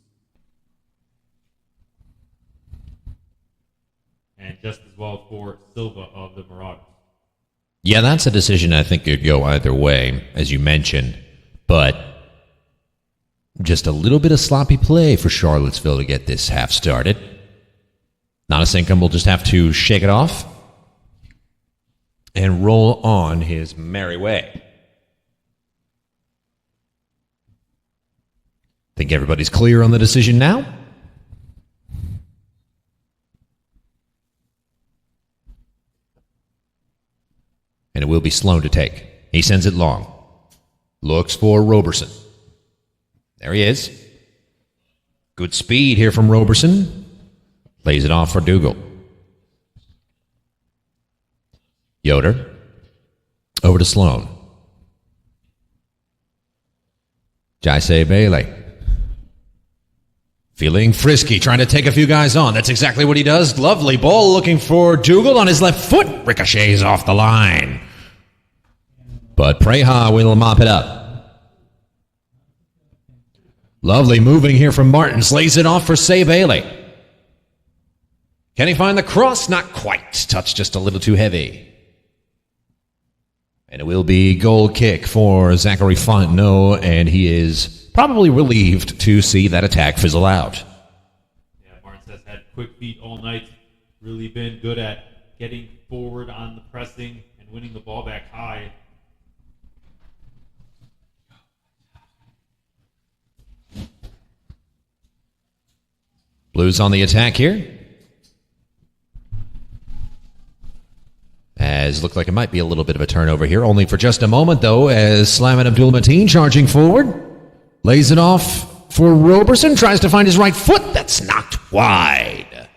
And just as well for Silva of the Marauders. Yeah, that's a decision I think could go either way, as you mentioned. But just a little bit of sloppy play for Charlottesville to get this half started. Nanasinkham will just have to shake it off and roll on his merry way. Think everybody's clear on the decision now? And it will be Sloan to take. He sends it long. Looks for Roberson. There he is. Good speed here from Roberson. Lays it off for Dougal. Yoder. Over to Sloan. Jaisei Bailey. Feeling frisky, trying to take a few guys on. That's exactly what he does. Lovely ball looking for Dougal on his left foot. Ricochets off the line. But Preha will mop it up. Lovely moving here from Martins. Lays it off for Say Bailey. Can he find the cross? Not quite. Touch just a little too heavy. And it will be goal kick for Zachary Fontenot, and he is probably relieved to see that attack fizzle out. Yeah, Barnes has had quick feet all night. Really been good at getting forward on the pressing and winning the ball back high. Blues on the attack here. As looked like it might be a little bit of a turnover here, only for just a moment though, as Slamet Abdul-Mateen charging forward. Lays it off for Roberson, tries to find his right foot. That's knocked wide.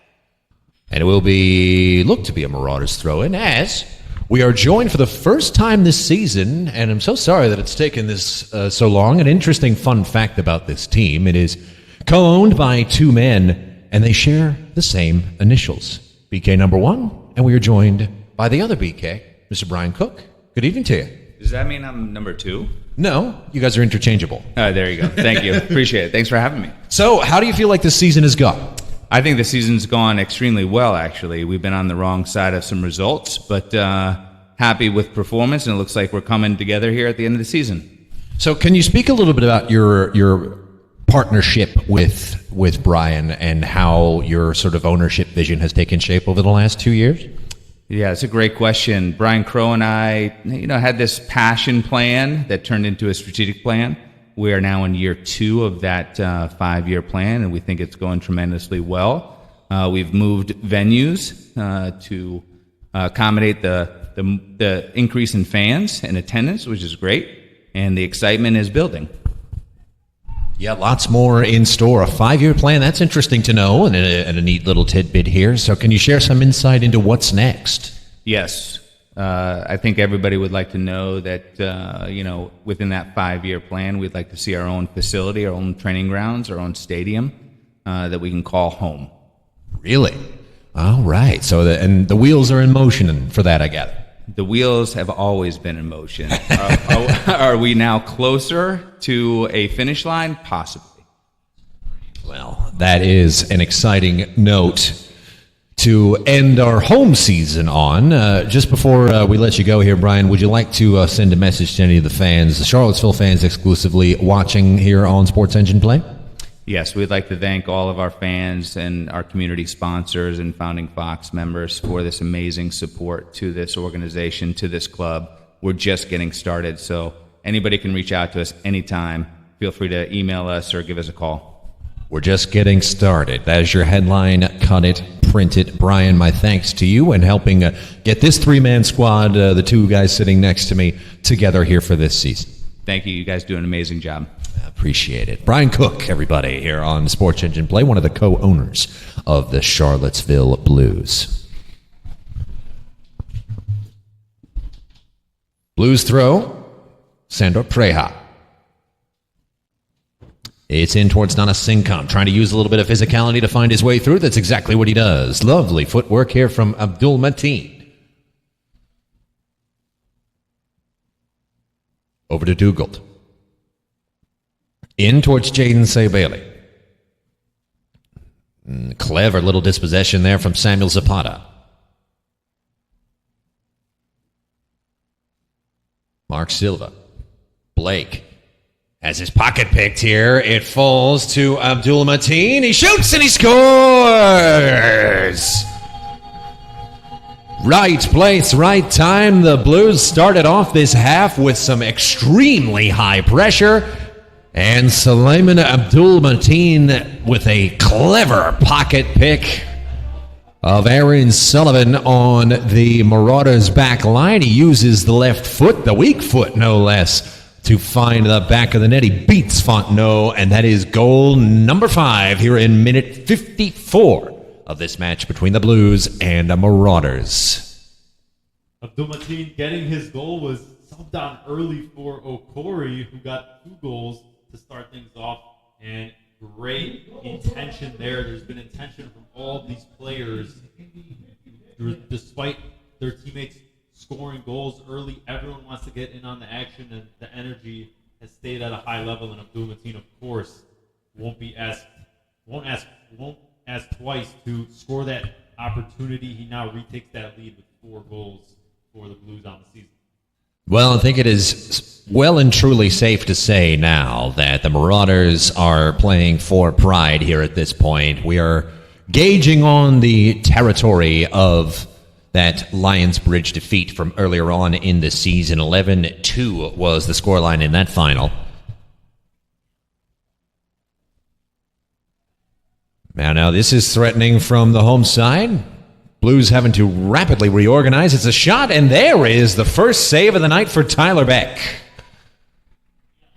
And it will be, look to be a Marauders throw-in, as we are joined for the first time this season, and I'm so sorry that it's taken this so long. An interesting fun fact about this team, it is co-owned by two men, and they share the same initials. BK number one, and we are joined by the other BK, Mr. Brian Cook. Good evening to you. Does that mean I'm number two? No, you guys are interchangeable. There you go. Thank you. Appreciate it. Thanks for having me. So, how do you feel like this season has gone? I think the season's gone extremely well, actually. We've been on the wrong side of some results, but happy with performance, and it looks like we're coming together here at the end of the season. So, can you speak a little bit about your partnership with Brian and how your sort of ownership vision has taken shape over the last 2 years? Yeah, it's a great question. Brian Crow and I, had this passion plan that turned into a strategic plan. We are now in year 2 of that 5-year plan, and we think it's going tremendously well. We've moved venues to accommodate the increase in fans and attendance, which is great, and the excitement is building. Yeah, lots more in store. A 5-year plan, that's interesting to know, and a neat little tidbit here. So can you share some insight into what's next? Yes. I think everybody would like to know that, within that 5-year plan, we'd like to see our own facility, our own training grounds, our own stadium that we can call home. Really? All right. So the wheels are in motion for that, I gather. The wheels have always been in motion. Are we now closer to a finish line? Possibly. Well, that is an exciting note to end our home season on. Just before we let you go here, Brian, would you like to send a message to any of the fans, the Charlottesville fans exclusively, watching here on Sports Engine Play? Yes, we'd like to thank all of our fans and our community sponsors and Founding Fox members for this amazing support to this organization, to this club. We're just getting started, so anybody can reach out to us anytime. Feel free to email us or give us a call. We're just getting started. That is your headline. Cut it, print it. Brian, my thanks to you and helping get this 3-man squad, the 2 guys sitting next to me, together here for this season. Thank you. You guys do an amazing job. Appreciate it. Brian Cook, everybody, here on Sports Engine Play, one of the co-owners of the Charlottesville Blues. Blues throw, Sandor Preha. It's in towards Nana Singham, trying to use a little bit of physicality to find his way through. That's exactly what he does. Lovely footwork here from Abdul-Mateen. Over to Dougal. In towards Jaden Say Bailey. Clever little dispossession there from Samuel Zapata. Mark Silva. Blake has his pocket picked here. It falls to Abdul-Mateen. He shoots and he scores! Right place, right time. The Blues started off this half with some extremely high pressure. And Sulaiman Abdul-Mateen with a clever pocket pick of Aaron Sullivan on the Marauders' back line. He uses the left foot, the weak foot no less, to find the back of the net. He beats Fontenot, and that is goal number 5 here in minute 54 of this match between the Blues and the Marauders. Abdul-Mateen getting his goal was subbed on early for Okori, who got 2 goals to start things off, and great intention there. There's been intention from all of these players. Despite their teammates scoring goals early, everyone wants to get in on the action, and the energy has stayed at a high level. And Abdul-Mateen, of course, won't ask twice to score that opportunity. He now retakes that lead with 4 goals for the Blues on the season. Well, I think it is well and truly safe to say now that the Marauders are playing for pride here at this point. We are gauging on the territory of that Lions Bridge defeat from earlier on in the season. 11-2 was the scoreline in that final. Now this is threatening from the home side. Blues having to rapidly reorganize. It's a shot, and there is the first save of the night for Tyler Beck.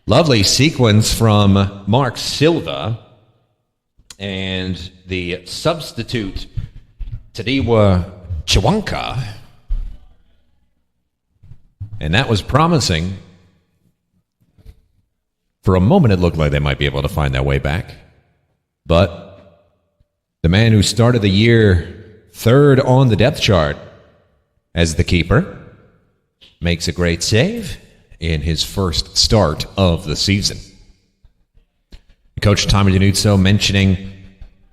Lovely sequence from Mark Silva. And the substitute, Tadiwa Chiwanka. And that was promising. For a moment, it looked like they might be able to find their way back. But the man who started the year 3rd on the depth chart as the keeper makes a great save in his first start of the season. Coach Tommy DiNuzzo mentioning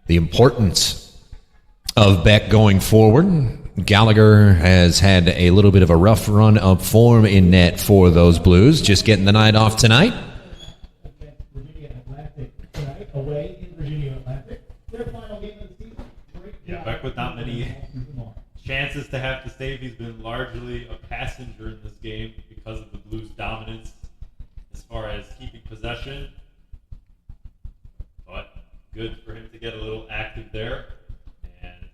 the importance of Beck going forward. Gallagher has had a little bit of a rough run of form in net for those Blues, just getting the night off tonight. Yeah, Beck with not many chances to have to save. He's been largely a passenger in this game because of the Blues' dominance as far as keeping possession. But good for him to get a little active there and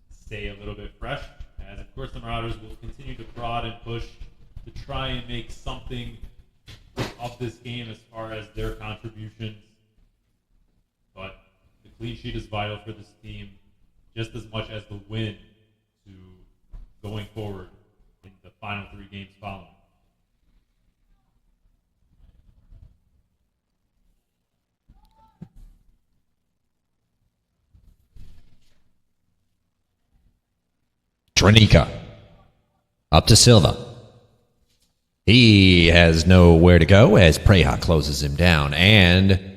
stay a little bit fresh. As of course the Marauders will continue to prod and push to try and make something of this game as far as their contributions. But the clean sheet is vital for this team, just as much as the win to going forward in the final 3 games following. Tranika up to Silva. He has nowhere to go as Preha closes him down. And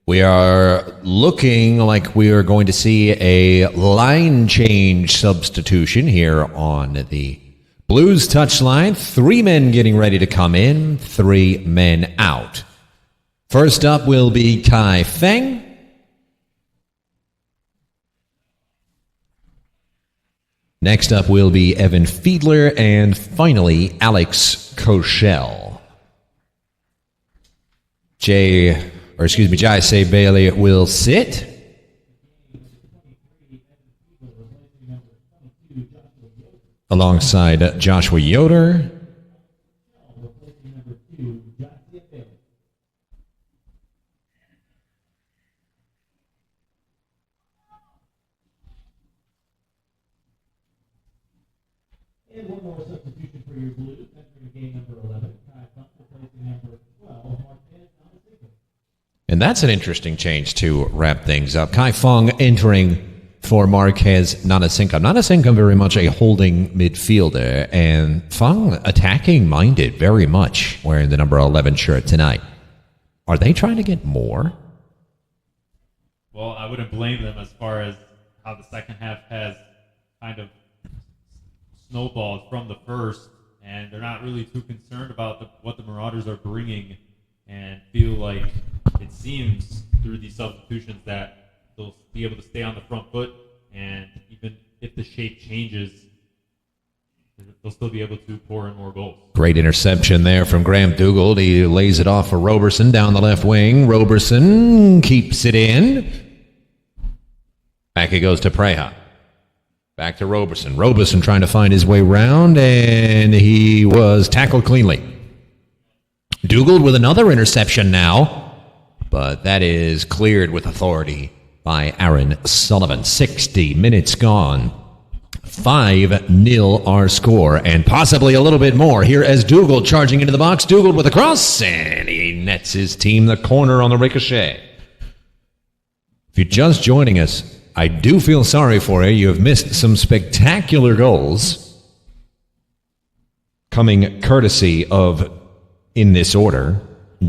we are looking like we are going to see a line change substitution here on the Blues touchline. 3 men getting ready to come in, 3 men out. First up will be Kai Feng. Next up will be Evan Fiedler, and finally Alex Koshel. Jai Say Bailey will sit. Alongside Joshua Yoder. And one more substitution for your Blues, entering game number 11, Kai Funk replacing number 12, Marquez Namasinko. And that's an interesting change to wrap things up. Kai Fung entering for Marquez Nanasinka. Nanasinka very much a holding midfielder, and Fung attacking minded very much, wearing the number 11 shirt tonight. Are they trying to get more? Well, I wouldn't blame them as far as how the second half has kind of snowballed from the first, and they're not really too concerned about what the Marauders are bringing, and feel like it seems through these substitutions that they'll be able to stay on the front foot, and even if the shape changes, they'll still be able to pour in more goals. Great interception there from Graham Dugald. He lays it off for Roberson down the left wing. Roberson keeps it in. Back it goes to Preha. Back to Roberson. Roberson trying to find his way round, and he was tackled cleanly. Dougal with another interception now, but that is cleared with authority by Aaron Sullivan. 60 minutes gone. 5-0 our score, and possibly a little bit more here as Dougal charging into the box. Dougal with a cross, and he nets his team the corner on the ricochet. If you're just joining us, I do feel sorry for you. You have missed some spectacular goals coming courtesy of, in this order,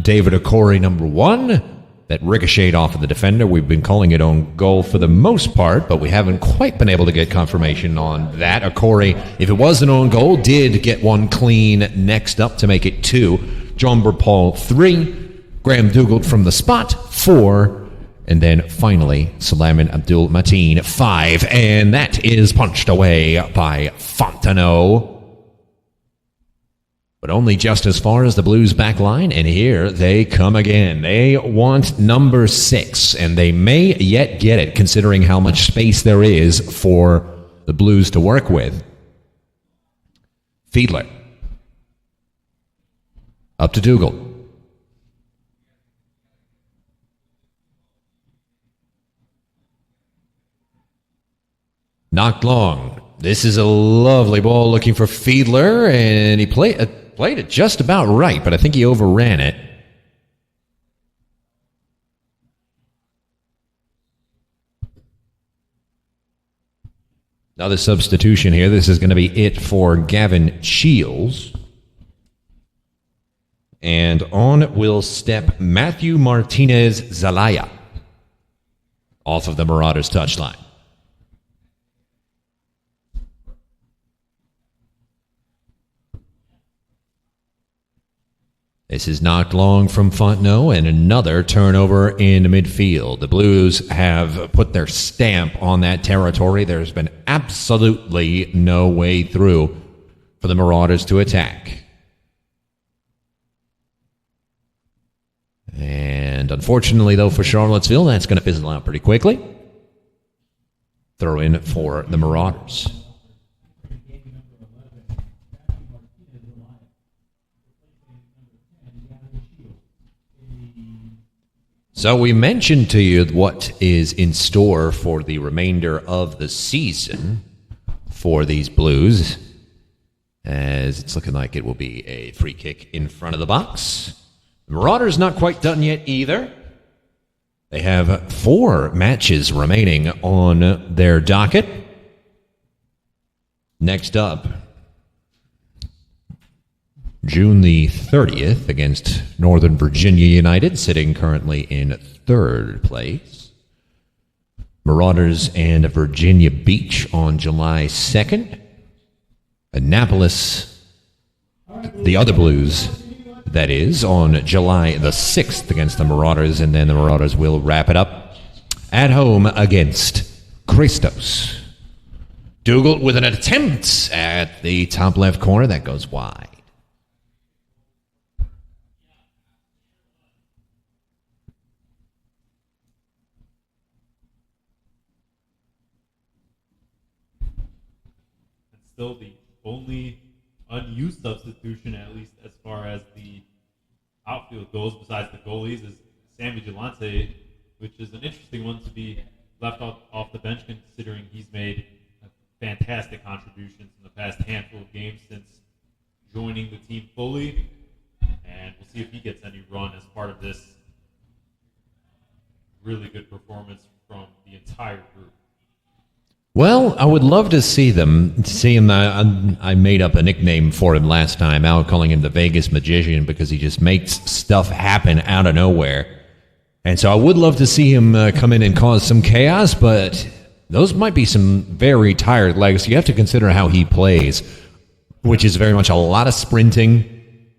David Okori, number 1. That ricocheted off of the defender. We've been calling it own goal for the most part, but we haven't quite been able to get confirmation on that. Okori, if it was an own goal, did get one clean next up to make it 2. John Paul 3. Graham Dougal from the spot 4. And then finally, Salaman Abdul Mateen 5. And that is punched away by Fontenot. But only just as far as the Blues back line, and here they come again. They want number 6, and they may yet get it, considering how much space there is for the Blues to work with. Fiedler. Up to Dougal. Knocked long. This is a lovely ball looking for Fiedler, and he played it just about right, but I think he overran it. Another substitution here. This is going to be it for Gavin Shields. And on will step Matthew Martinez Zalaya off of the Marauders touchline. This is knocked long from Fontenot, and another turnover in midfield. The Blues have put their stamp on that territory. There's been absolutely no way through for the Marauders to attack. And unfortunately, though, for Charlottesville, that's going to fizzle out pretty quickly. Throw in for the Marauders. So we mentioned to you what is in store for the remainder of the season for these Blues, as it's looking like it will be a free kick in front of the box. The Marauders not quite done yet either. They have 4 matches remaining on their docket. Next up, June the 30th against Northern Virginia United, sitting currently in 3rd place. Marauders and Virginia Beach on July 2nd. Annapolis, the other Blues, that is, on July the 6th against the Marauders, and then the Marauders will wrap it up at home against Christos. Dougal with an attempt at the top left corner. That goes wide. Still the only unused substitution, at least as far as the outfield goes, besides the goalies, is Sammy Gelante, which is an interesting one to be left off the bench, considering he's made fantastic contributions in the past handful of games since joining the team fully. And we'll see if he gets any run as part of this really good performance from the entire group. Well, I would love to see him. I made up a nickname for him last time out, calling him the Vegas Magician, because he just makes stuff happen out of nowhere. And so I would love to see him come in and cause some chaos, but those might be some very tired legs. You have to consider how he plays, which is very much a lot of sprinting,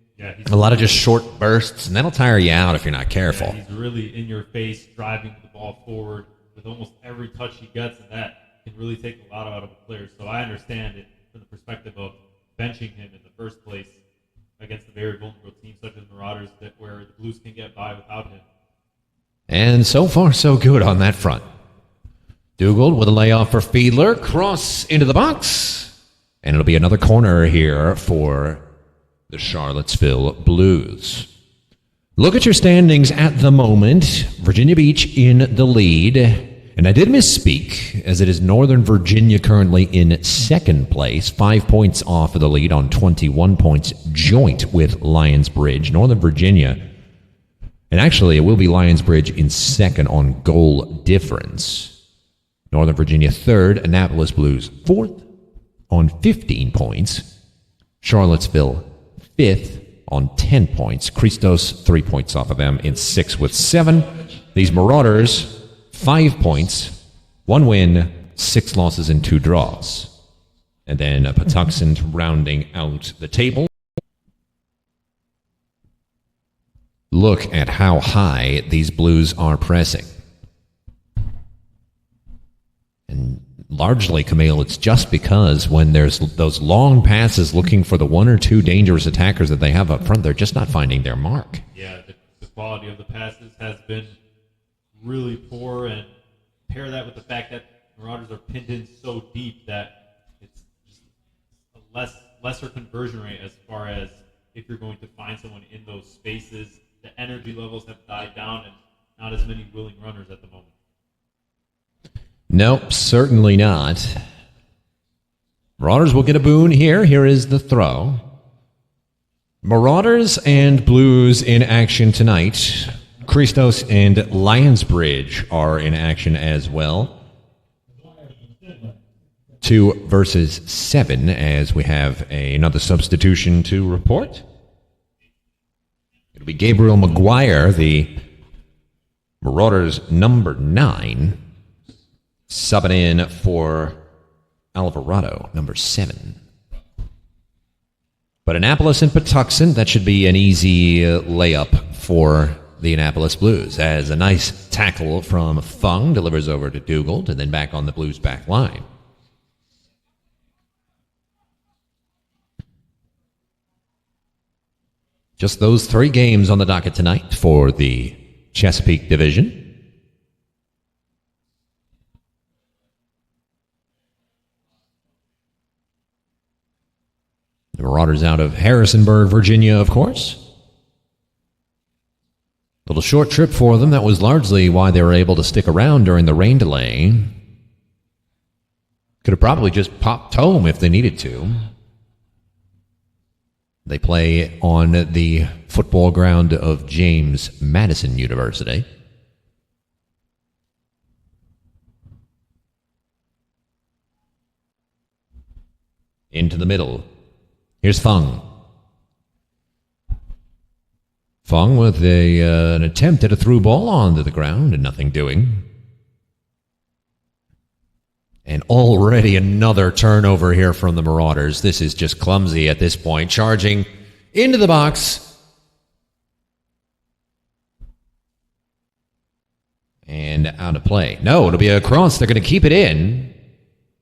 a lot of just short bursts, and that'll tire you out if you're not careful. Yeah, he's really in your face, driving the ball forward with almost every touch he gets, and that can really take a lot out of a player. So I understand it from the perspective of benching him in the first place against a very vulnerable team such as Marauders, where the Blues can get by without him. And so far, so good on that front. Dougal with a layoff for Fiedler. Cross into the box. And it'll be another corner here for the Charlottesville Blues. Look at your standings at the moment. Virginia Beach in the lead. And I did misspeak, as it is Northern Virginia currently in second place, 5 points off of the lead on 21 points, joint with Lionsbridge. Northern Virginia, and actually it will be Lionsbridge in second on goal difference. Northern Virginia third, Annapolis Blues fourth on 15 points. Charlottesville fifth on 10 points. Christos 3 points off of them in sixth with 7. These Marauders, 5 points, 1 win, 6 losses, and 2 draws. And then Patuxent rounding out the table. Look at how high these Blues are pressing. And largely, Camille, it's just because when there's those long passes looking for the 1 or 2 dangerous attackers that they have up front, they're just not finding their mark. Yeah, the quality of the passes has been really poor, and pair that with the fact that Marauders are pinned in so deep that it's just a lesser conversion rate as far as if you're going to find someone in those spaces. The energy levels have died down and not as many willing runners at the moment. Nope, certainly not. Marauders will get a boon here. Here is the throw. Marauders and Blues in action tonight. Christos and Lionsbridge are in action as well. 2 versus 7 as we have another substitution to report. It'll be Gabriel McGuire, the Marauders number 9, subbing in for Alvarado, number 7. But Annapolis and Patuxent, that should be an easy layup for the Annapolis Blues, as a nice tackle from Fung delivers over to Dougal and then back on the Blues back line. Just those 3 games on the docket tonight for the Chesapeake Division. The Marauders out of Harrisonburg, Virginia, of course. Little short trip for them. That was largely why they were able to stick around during the rain delay. Could have probably just popped home if they needed to. They play on the football ground of James Madison University. Into the middle. Here's Fung. Fung with an attempt at a through ball onto the ground and nothing doing. And already another turnover here from the Marauders. This is just clumsy at this point. Charging into the box. And out of play. No, it'll be a cross. They're going to keep it in.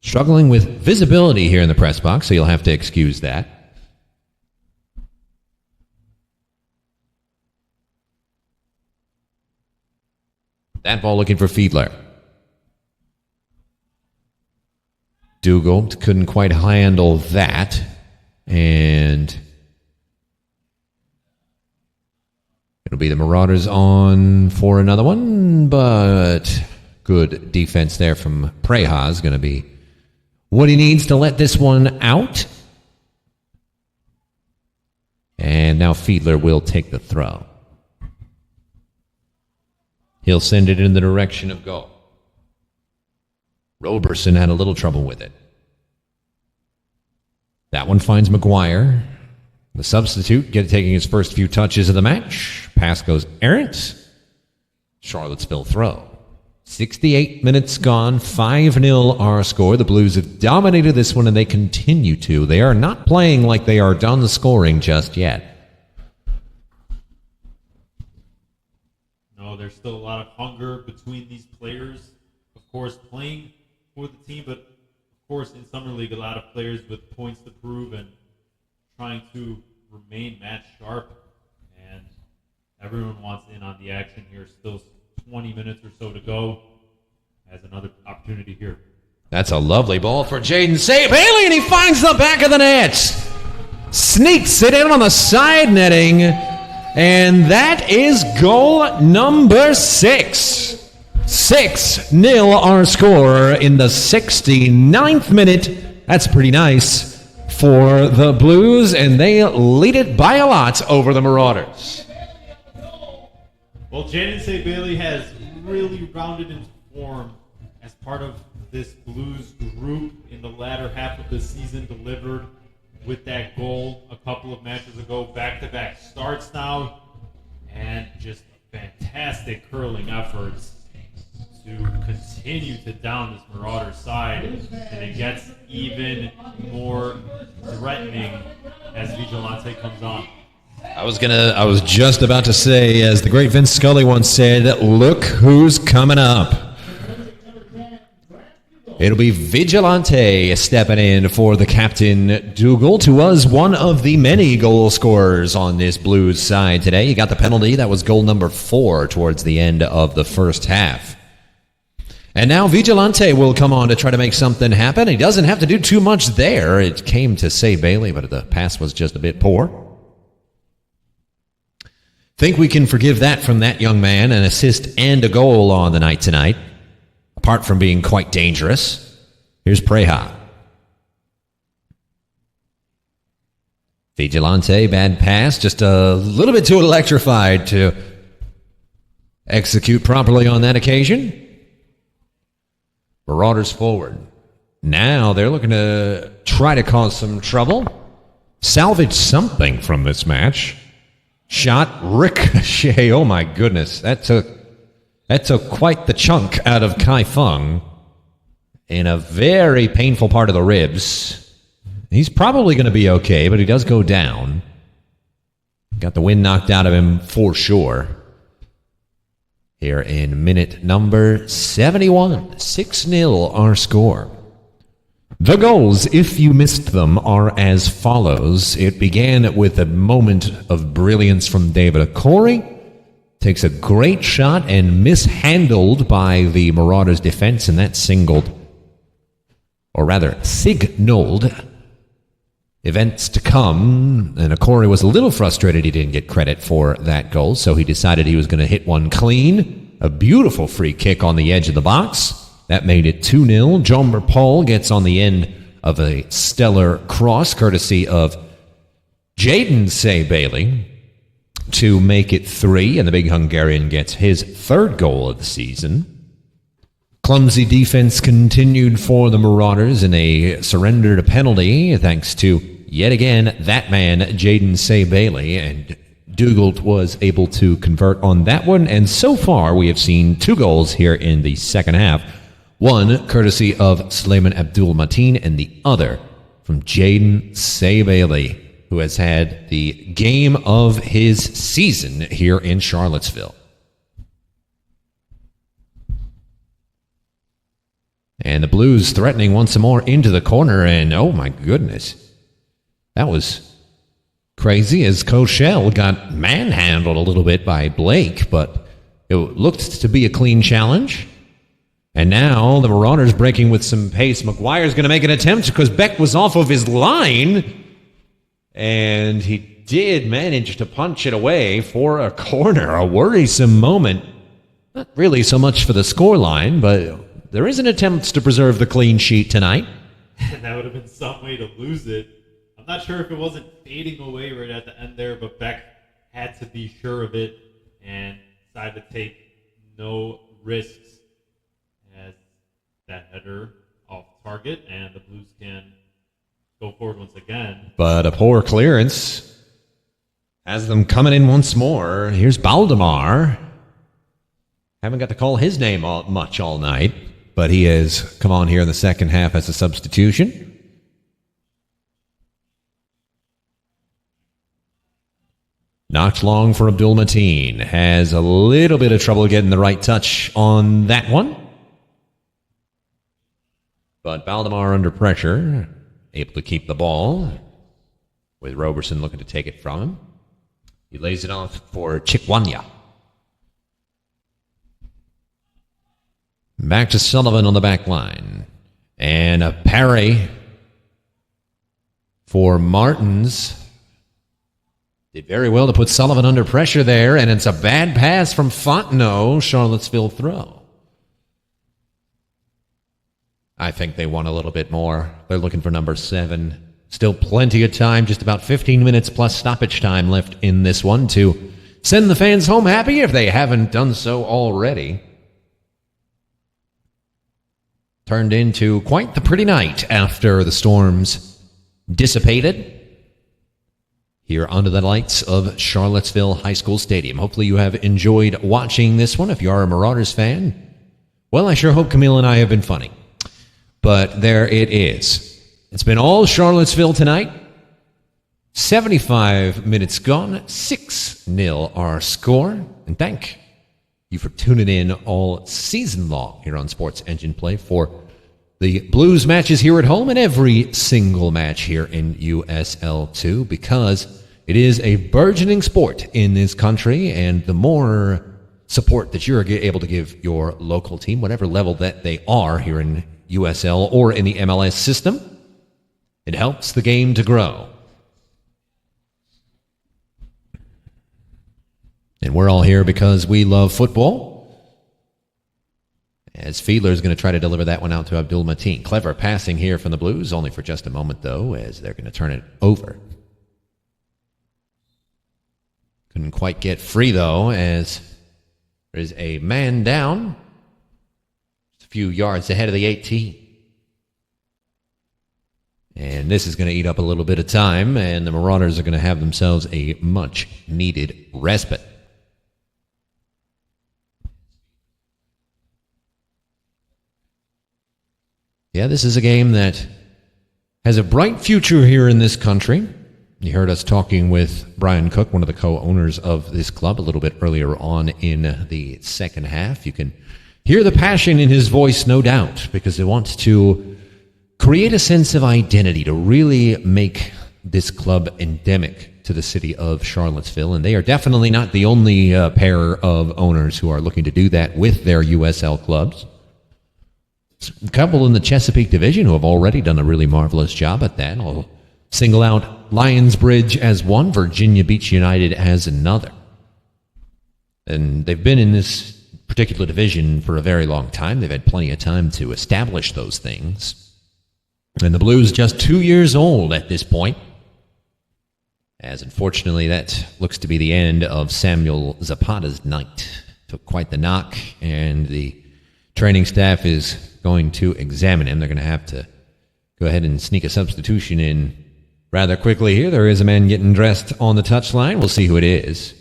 Struggling with visibility here in the press box, so you'll have to excuse that. That ball looking for Fiedler. Dougal couldn't quite handle that. And it'll be the Marauders on for another one. But good defense there from Preha's. Going to be what he needs to let this one out. And now Fiedler will take the throw. He'll send it in the direction of goal. Roberson had a little trouble with it. That one finds McGuire. The substitute taking his first few touches of the match. Pass goes errant. Charlottesville throw. 68 minutes gone. 5-0 our score. The Blues have dominated this one and they continue to. They are not playing like they are done scoring just yet. There's still a lot of hunger between these players. Of course, playing for the team, but of course, in Summer League, a lot of players with points to prove and trying to remain match sharp. And everyone wants in on the action here. Still 20 minutes or so to go has another opportunity here. That's a lovely ball for Jaden Bailey, and he finds the back of the net. Sneaks it in on the side netting, and that is goal number 6. 6-0 our score in the 69th minute. That's pretty nice for the Blues, and they lead it by a lot over the Marauders. Well, Jaden Bailey has really rounded into form as part of this Blues group in the latter half of the season, delivered with that goal a couple of matches ago, back-to-back starts now, and just fantastic curling efforts to continue to down this Marauder side, and it gets even more threatening as Vigilante comes on. I was just about to say, as the great Vince Scully once said, look who's coming up. It'll be Vigilante stepping in for the captain, Dougal, who was one of the many goal scorers on this Blues side today. He got the penalty. That was goal number 4 towards the end of the first half. And now Vigilante will come on to try to make something happen. He doesn't have to do too much there. It came to Bailey, but the pass was just a bit poor. Think we can forgive that from that young man, an assist and a goal on the night tonight, apart from being quite dangerous. Here's Preha. Vigilante, bad pass, just a little bit too electrified to execute properly on that occasion. Marauders forward. Now they're looking to try to cause some trouble, salvage something from this match. Shot, ricochet. Oh my goodness, that took quite the chunk out of Kai Feng in a very painful part of the ribs. He's probably going to be okay, but he does go down. Got the wind knocked out of him for sure. Here in minute number 71, 6-0 our score. The goals, if you missed them, are as follows. It began with a moment of brilliance from David Okori. Takes a great shot and mishandled by the Marauders defense, and that signaled events to come. And Okori was a little frustrated he didn't get credit for that goal, so he decided he was going to hit one clean. A beautiful free kick on the edge of the box. That made it 2-0. Jomer Paul gets on the end of a stellar cross, courtesy of Jaden Bailey, to make it 3, and the big Hungarian gets his 3rd goal of the season. Clumsy defense continued for the Marauders, and they surrendered a penalty thanks to, yet again, that man, Jaden Bailey, and Dougal was able to convert on that one, and so far we have seen 2 goals here in the second half. One courtesy of Suleiman Abdul Mateen, and the other from Jaden Bailey, who has had the game of his season here in Charlottesville. And the Blues threatening once more into the corner, and oh my goodness, that was crazy as Koshel got manhandled a little bit by Blake, but it looked to be a clean challenge. And now the Marauders breaking with some pace. McGuire's going to make an attempt because Beck was off of his line. And he did manage to punch it away for a corner. A worrisome moment. Not really so much for the scoreline, but there is an attempt to preserve the clean sheet tonight. That would have been some way to lose it. I'm not sure if it wasn't fading away right at the end there, but Beck had to be sure of it and decided to take no risks as that header off target, and the Blues can go forward once again. But a poor clearance has them coming in once more. Here's Baldemar. Haven't got to call his name much all night, but he has come on here in the second half as a substitution. Knocked long for Abdul Mateen. Has a little bit of trouble getting the right touch on that one. But Baldemar under pressure, able to keep the ball, with Roberson looking to take it from him. He lays it off for Chikwanya. Back to Sullivan on the back line. And a parry for Martins. Did very well to put Sullivan under pressure there, and it's a bad pass from Fontenot. Charlottesville throw. I think they want a little bit more. They're looking for number 7. Still plenty of time, just about 15 minutes plus stoppage time left in this one to send the fans home happy if they haven't done so already. Turned into quite the pretty night after the storms dissipated here under the lights of Charlottesville High School Stadium. Hopefully you have enjoyed watching this one. If you are a Marauders fan, well, I sure hope Camille and I have been funny. But there it is. It's been all Charlottesville tonight. 75 minutes gone, 6-0 our score. And thank you for tuning in all season long here on Sports Engine Play for the Blues matches here at home and every single match here in USL2, because it is a burgeoning sport in this country, and the more support that you're able to give your local team, whatever level that they are here in USL or in the MLS system, it helps the game to grow. And we're all here because we love football. As Fiedler is going to try to deliver that one out to Abdul Mateen. Clever passing here from the Blues, only for just a moment, though, as they're going to turn it over. Couldn't quite get free, though, as there's a man down. Just a few yards ahead of the 18. And this is going to eat up a little bit of time, and the Marauders are going to have themselves a much-needed respite. Yeah, this is a game that has a bright future here in this country. You heard us talking with Brian Cook, one of the co-owners of this club, a little bit earlier on in the second half. You can hear the passion in his voice, no doubt, because he wants to create a sense of identity, to really make this club endemic to the city of Charlottesville. And they are definitely not the only pair of owners who are looking to do that with their USL clubs. A couple in the Chesapeake Division who have already done a really marvelous job at that. I'll single out Lionsbridge as one, Virginia Beach United as another. And they've been in this particular division for a very long time. They've had plenty of time to establish those things. And the Blues just 2 years old at this point, as unfortunately that looks to be the end of Samuel Zapata's night. Took quite the knock, and the training staff is going to examine him. They're going to have to go ahead and sneak a substitution in rather quickly here. There is a man getting dressed on the touchline. We'll see who it is.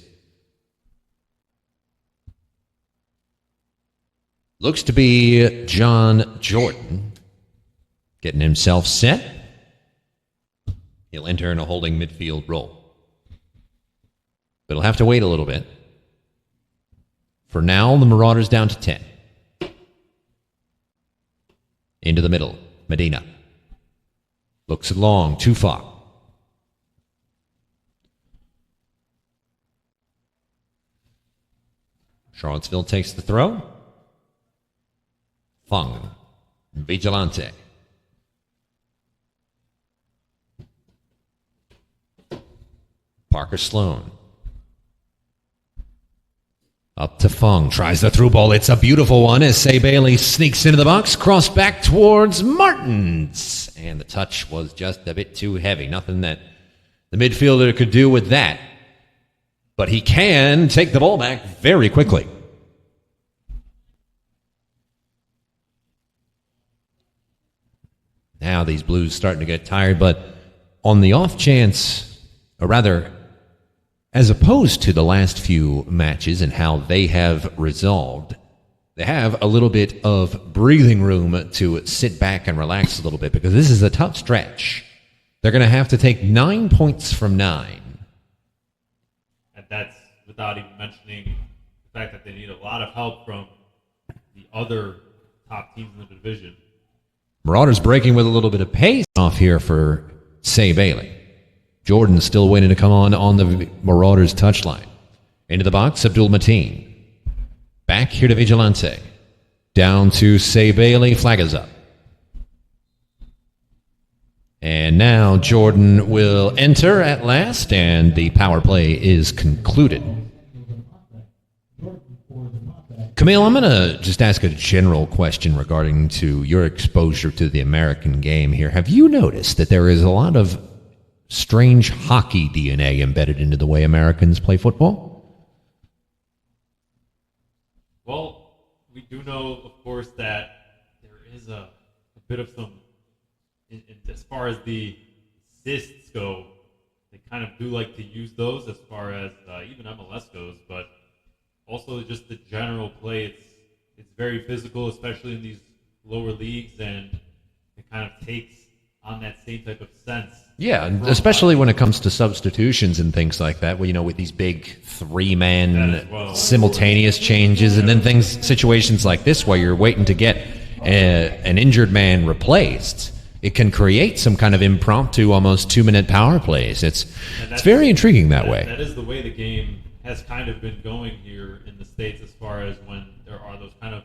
Looks to be John Jordan getting himself set. He'll enter in a holding midfield role. But he'll have to wait a little bit. For now, the Marauders down to 10. Into the middle, Medina. Looks long, too far. Charlottesville takes the throw. Fung. Vigilante. Parker Sloan. Up to Fung, tries the through ball. It's a beautiful one as Say Bailey sneaks into the box, cross back towards Martins. And the touch was just a bit too heavy. Nothing that the midfielder could do with that. But he can take the ball back very quickly. Now these Blues starting to get tired, but on the off chance, or rather, as opposed to the last few matches and how they have resolved, they have a little bit of breathing room to sit back and relax a little bit, because this is a tough stretch. They're going to have to take 9 points from 9. And that's without even mentioning the fact that they need a lot of help from the other top teams in the division. Marauders breaking with a little bit of pace off here for Say Bailey. Jordan still waiting to come on the Marauders touchline. Into the box, Abdul Mateen. Back here to Vigilante. Down to Say Bailey. Flag is up. And now Jordan will enter at last, and the power play is concluded. Camille, I'm going to just ask a general question regarding to your exposure to the American game here. Have you noticed that there is a lot of strange hockey DNA embedded into the way Americans play football? Well, we do know, of course, that there is a bit of some, as far as the assists go, they kind of do like to use those as far as even MLS goes, but also just the general play. It's very physical, especially in these lower leagues, and it kind of takes on that same type of sense. Yeah, especially when it comes to substitutions and things like that, where, you know, with these big three-man simultaneous changes, and then situations like this where you're waiting to get an injured man replaced. It can create some kind of impromptu, almost 2-minute power plays. It's very intriguing that way. That is the way the game has kind of been going here in the States, as far as when there are those kind of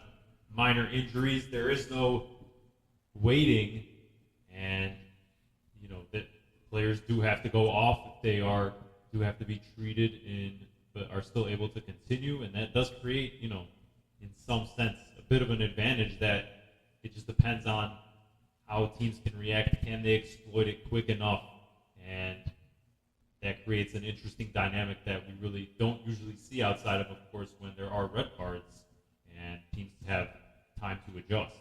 minor injuries. There is no waiting, and you know that players do have to go off if they do have to be treated but are still able to continue, and that does create, you know, in some sense, a bit of an advantage. That it just depends on how teams can react. Can they exploit it quick enough? And that creates an interesting dynamic that we really don't usually see outside of course, when there are red cards and teams have time to adjust.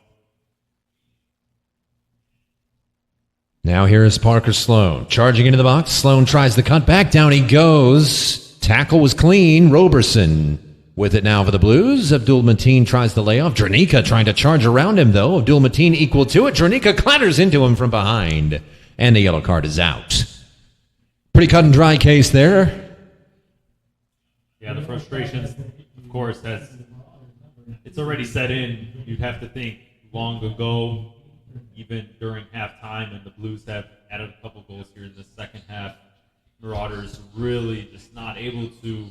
Now here is Parker Sloan charging into the box. Sloan tries the cut back. Down he goes. Tackle was clean. Roberson with it now for the Blues. Abdul Mateen tries the layoff. Jernicka trying to charge around him, though. Abdul Mateen equal to it. Jernicka clatters into him from behind, and the yellow card is out. Pretty cut and dry case there. Yeah, the frustrations, of course, it's already set in. You'd have to think long ago, even during halftime, and the Blues have added a couple goals here in the second half. Marauders really just not able to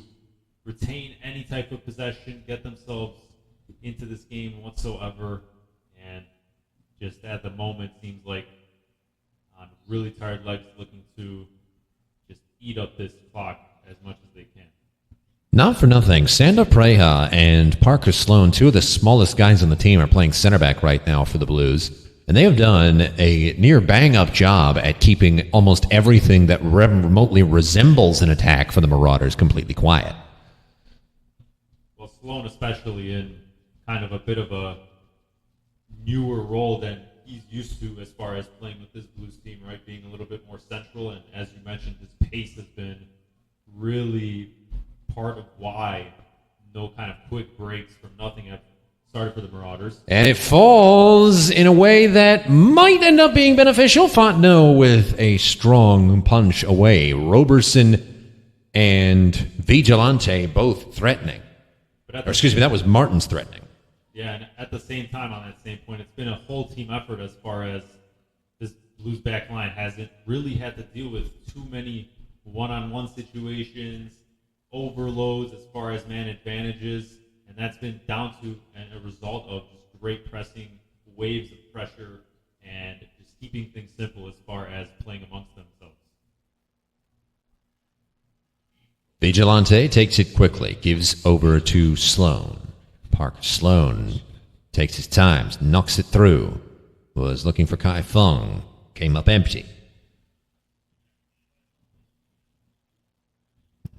retain any type of possession, get themselves into this game whatsoever, and just at the moment seems like on really tired legs looking to just eat up this clock as much as they can. Not for nothing, Sanda Preja and Parker Sloan, two of the smallest guys on the team, are playing center back right now for the Blues. And they have done a near bang-up job at keeping almost everything that remotely resembles an attack for the Marauders completely quiet. Well, Sloan especially in kind of a bit of a newer role than he's used to as far as playing with this Blues team, right? Being a little bit more central, and as you mentioned, his pace has been really part of why no kind of quick breaks from nothing have started for the Marauders. And it falls in a way that might end up being beneficial. Fontenot with a strong punch away. Roberson and Vigilante both threatening. That was Martin's threatening. Yeah, and at the same time, on that same point, it's been a whole team effort as far as this Blues back line hasn't really had to deal with too many one-on-one situations, overloads as far as man advantages, and that's been down to a result of just great pressing, waves of pressure, and just keeping things simple as far as playing amongst themselves. Vigilante takes it quickly, gives over to Sloan. Parker Sloan takes his time, knocks it through. Was looking for Kai Fung, came up empty.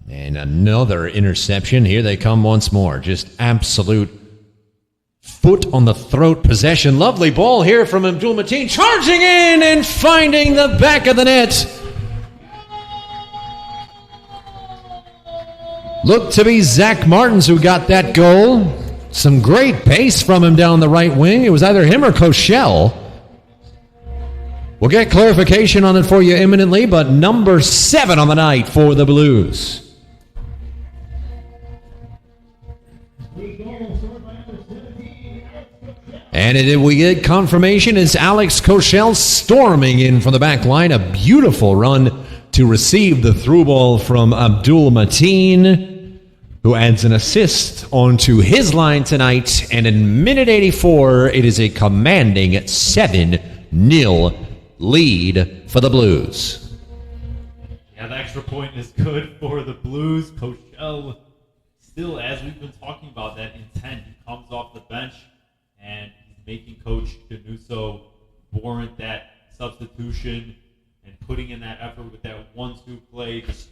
And another interception. Here they come once more. Just absolute foot on the throat possession. Lovely ball here from Abdul Mateen, charging in and finding the back of the net. Looked to be Zach Martins who got that goal. Some great pace from him down the right wing. It was either him or Koshel. We'll get clarification on it for you imminently, but number 7 on the night for the Blues. And we get confirmation as Alex Koshel storming in from the back line. A beautiful run to receive the through ball from Abdul Mateen, who adds an assist onto his line tonight. And in minute 84, it is a commanding 7-0 lead for the Blues. Yeah, the extra point is good for the Blues. Coach L, still, as we've been talking about, that intent. He comes off the bench, and he's making Coach Canuso warrant that substitution and putting in that effort with that 1-2 play, just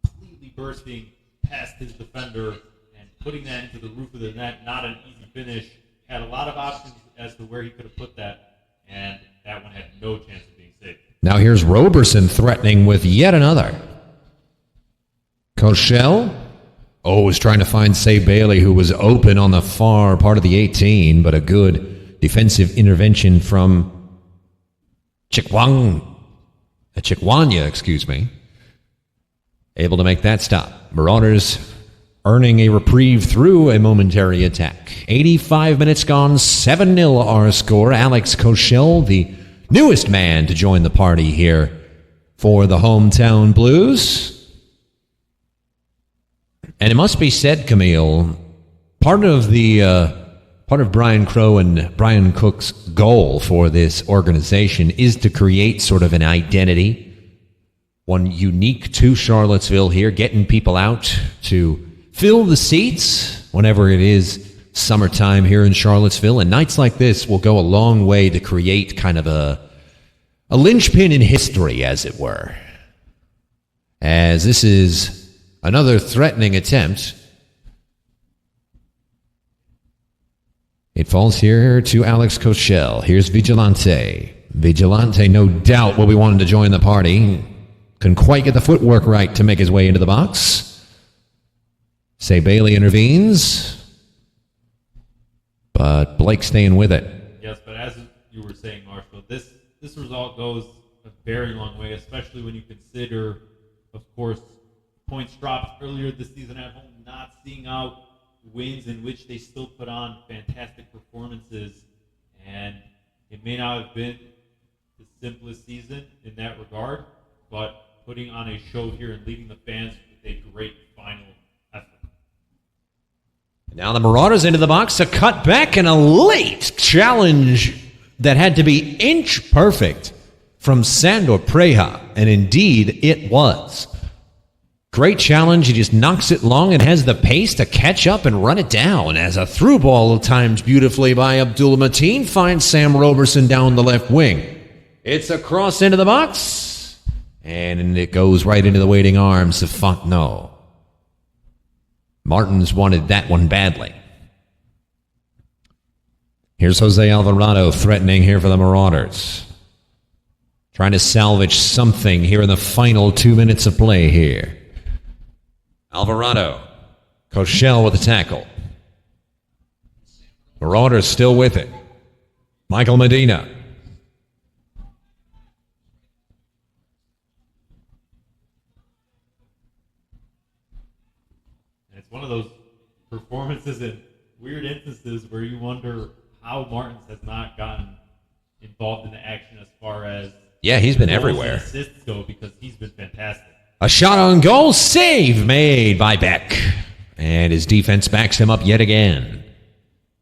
completely bursting past his defender and putting that into the roof of the net. Not an easy finish. Had a lot of options as to where he could have put that, and that one had no chance of being saved. Now here's Roberson threatening with yet another. Koshel, was trying to find Say Bailey, who was open on the far part of the 18, but a good defensive intervention from Chikwanya, able to make that stop. Marauders earning a reprieve through a momentary attack. 85 minutes gone, 7-0 our score. Alex Koshel, the newest man to join the party here for the hometown Blues. And it must be said, Camille, part of Brian Crow and Brian Cook's goal for this organization is to create sort of an identity, one unique to Charlottesville here, getting people out to fill the seats whenever it is summertime here in Charlottesville. And nights like this will go a long way to create kind of a linchpin in history, as it were. As this is another threatening attempt. It falls here to Alex Koshel. Here's Vigilante. Vigilante, no doubt, will be wanting to join the party. Couldn't quite get the footwork right to make his way into the box. Say Bailey intervenes, but Blake staying with it. Yes, but as you were saying, Marshall, this result goes a very long way, especially when you consider, of course, points dropped earlier this season at home, not seeing out wins in which they still put on fantastic performances, and it may not have been the simplest season in that regard, but putting on a show here and leading the fans with a great final effort. Now the Marauders into the box, a cut back and a late challenge that had to be inch perfect from Sandor Preja, and indeed it was. Great challenge. He just knocks it long and has the pace to catch up and run it down as a through ball timed beautifully by Abdul Mateen finds Sam Roberson down the left wing. It's a cross into the box, and it goes right into the waiting arms of Fontenot. Martins wanted that one badly. Here's Jose Alvarado threatening here for the Marauders. Trying to salvage something here in the final 2 minutes of play here. Alvarado. Koshel with the tackle. Marauders still with it. Michael Medina. And it's one of those performances in weird instances where you wonder how Martins has not gotten involved in the action as far as he's been goals everywhere. and assists go, because he's been fantastic. A shot on goal, save made by Beck. And his defense backs him up yet again.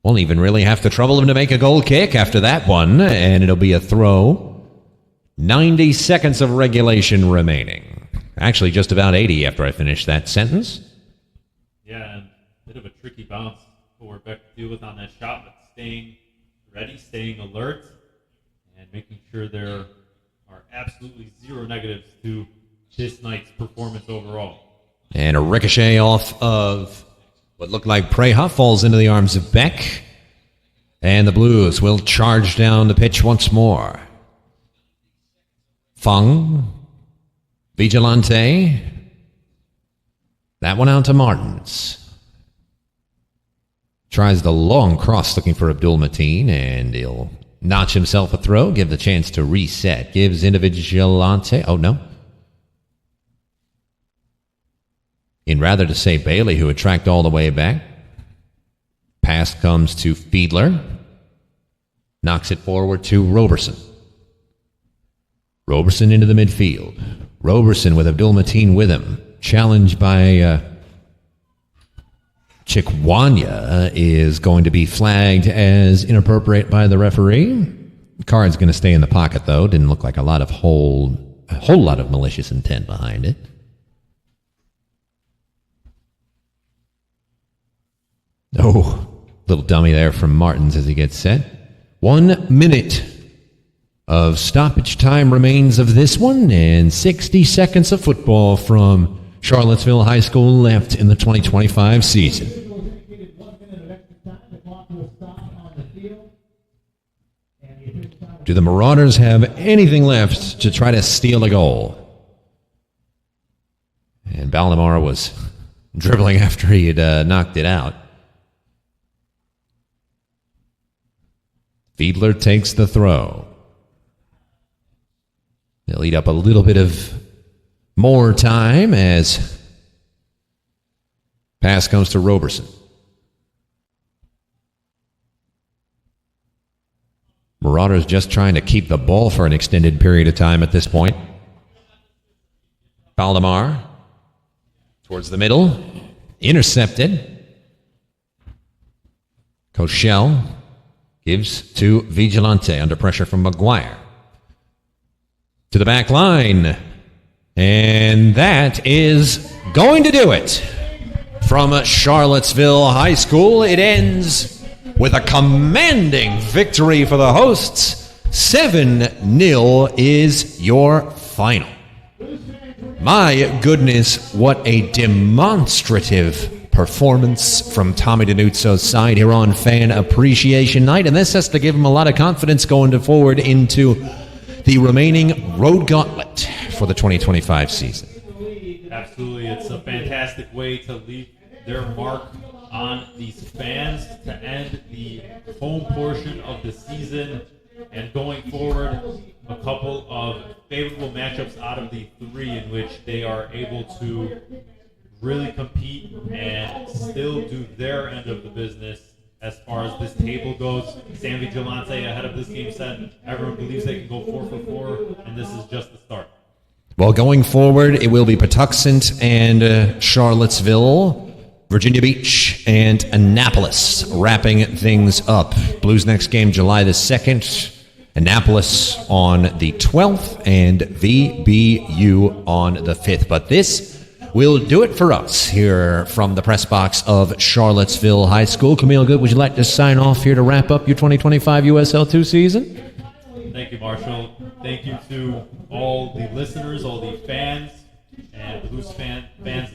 Won't even really have to trouble him to make a goal kick after that one, and it'll be a throw. 90 seconds of regulation remaining. Actually, just about 80 after I finish that sentence. Yeah, and a bit of a tricky bounce for Beck to deal with on that shot, but staying ready, staying alert, and making sure there are absolutely zero negatives to this night's performance overall. And a ricochet off of what looked like Preja falls into the arms of Beck. And the Blues will charge down the pitch once more. Fung. Vigilante. That one out to Martins. Tries the long cross looking for Abdul Mateen, and he'll notch himself a throw, give the chance to reset. Gives Vigilante. Oh, no. In rather to say Bailey, who had tracked all the way back. Pass comes to Fiedler. Knocks it forward to Roberson. Roberson into the midfield. Roberson with Abdul Mateen with him. Challenged by Chikwanya is going to be flagged as inappropriate by the referee. The card's going to stay in the pocket, though. Didn't look like a whole lot of malicious intent behind it. Oh, little dummy there from Martins as he gets set. 1 minute of stoppage time remains of this one, and 60 seconds of football from Charlottesville High School left in the 2025 season. Do the Marauders have anything left to try to steal a goal? And Ballamar was dribbling after he had knocked it out. Fiedler takes the throw. They'll eat up a little bit of more time as pass comes to Roberson. Marauders just trying to keep the ball for an extended period of time at this point. Valdemar towards the middle. Intercepted. Koschel gives to Vigilante under pressure from McGuire. To the back line. And that is going to do it. From Charlottesville High School, it ends with a commanding victory for the hosts. 7-0 is your final. My goodness, what a demonstrative performance from Tommy DiNuzzo's side here on Fan Appreciation Night. And this has to give him a lot of confidence going forward into the remaining road gauntlet for the 2025 season. Absolutely. It's a fantastic way to leave their mark on these fans to end the home portion of the season, and going forward, a couple of favorable matchups out of the 3 in which they are able to really compete and still do their end of the business as far as this table goes. San Vigilante ahead of this game said everyone believes they can go 4 for 4, and this is just the start. Well, going forward, it will be Patuxent and Charlottesville, Virginia Beach, and Annapolis wrapping things up. Blues next game July the 2nd, Annapolis on the 12th, and VBU on the 5th. But this will do it for us here from the press box of Charlottesville High School. Camille Good, would you like to sign off here to wrap up your 2025 USL2 season? Thank you, Marshall. Thank you to all the listeners, all the fans, and Blues fans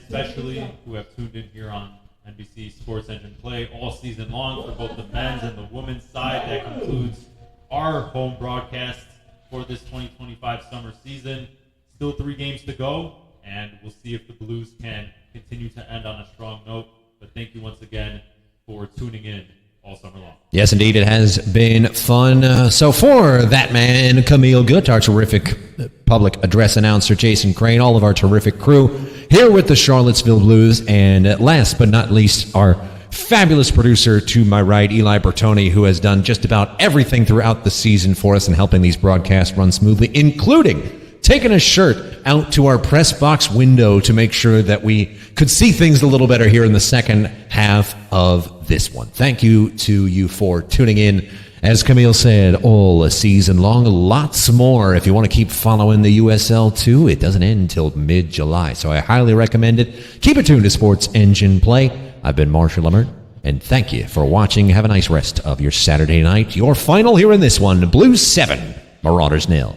especially, who have tuned in here on NBC Sports Engine Play all season long for both the men's and the women's side. That concludes our home broadcast for this 2025 summer season. Still 3 games to go, and we'll see if the Blues can continue to end on a strong note. But thank you once again for tuning in all summer long. Yes, indeed, it has been fun. So for that man, Camille Good, our terrific public address announcer, Jason Crane, all of our terrific crew here with the Charlottesville Blues, and last but not least, our fabulous producer to my right, Eli Bertoni, who has done just about everything throughout the season for us and helping these broadcasts run smoothly, including taking a shirt out to our press box window to make sure that we could see things a little better here in the second half of this one. Thank you to you for tuning in. As Camille said, all season long, lots more. If you want to keep following the USL2, it doesn't end until mid-July, so I highly recommend it. Keep it tuned to Sports Engine Play. I've been Marshall Emmert, and thank you for watching. Have a nice rest of your Saturday night. Your final here in this one, Blues 7, Marauders 0.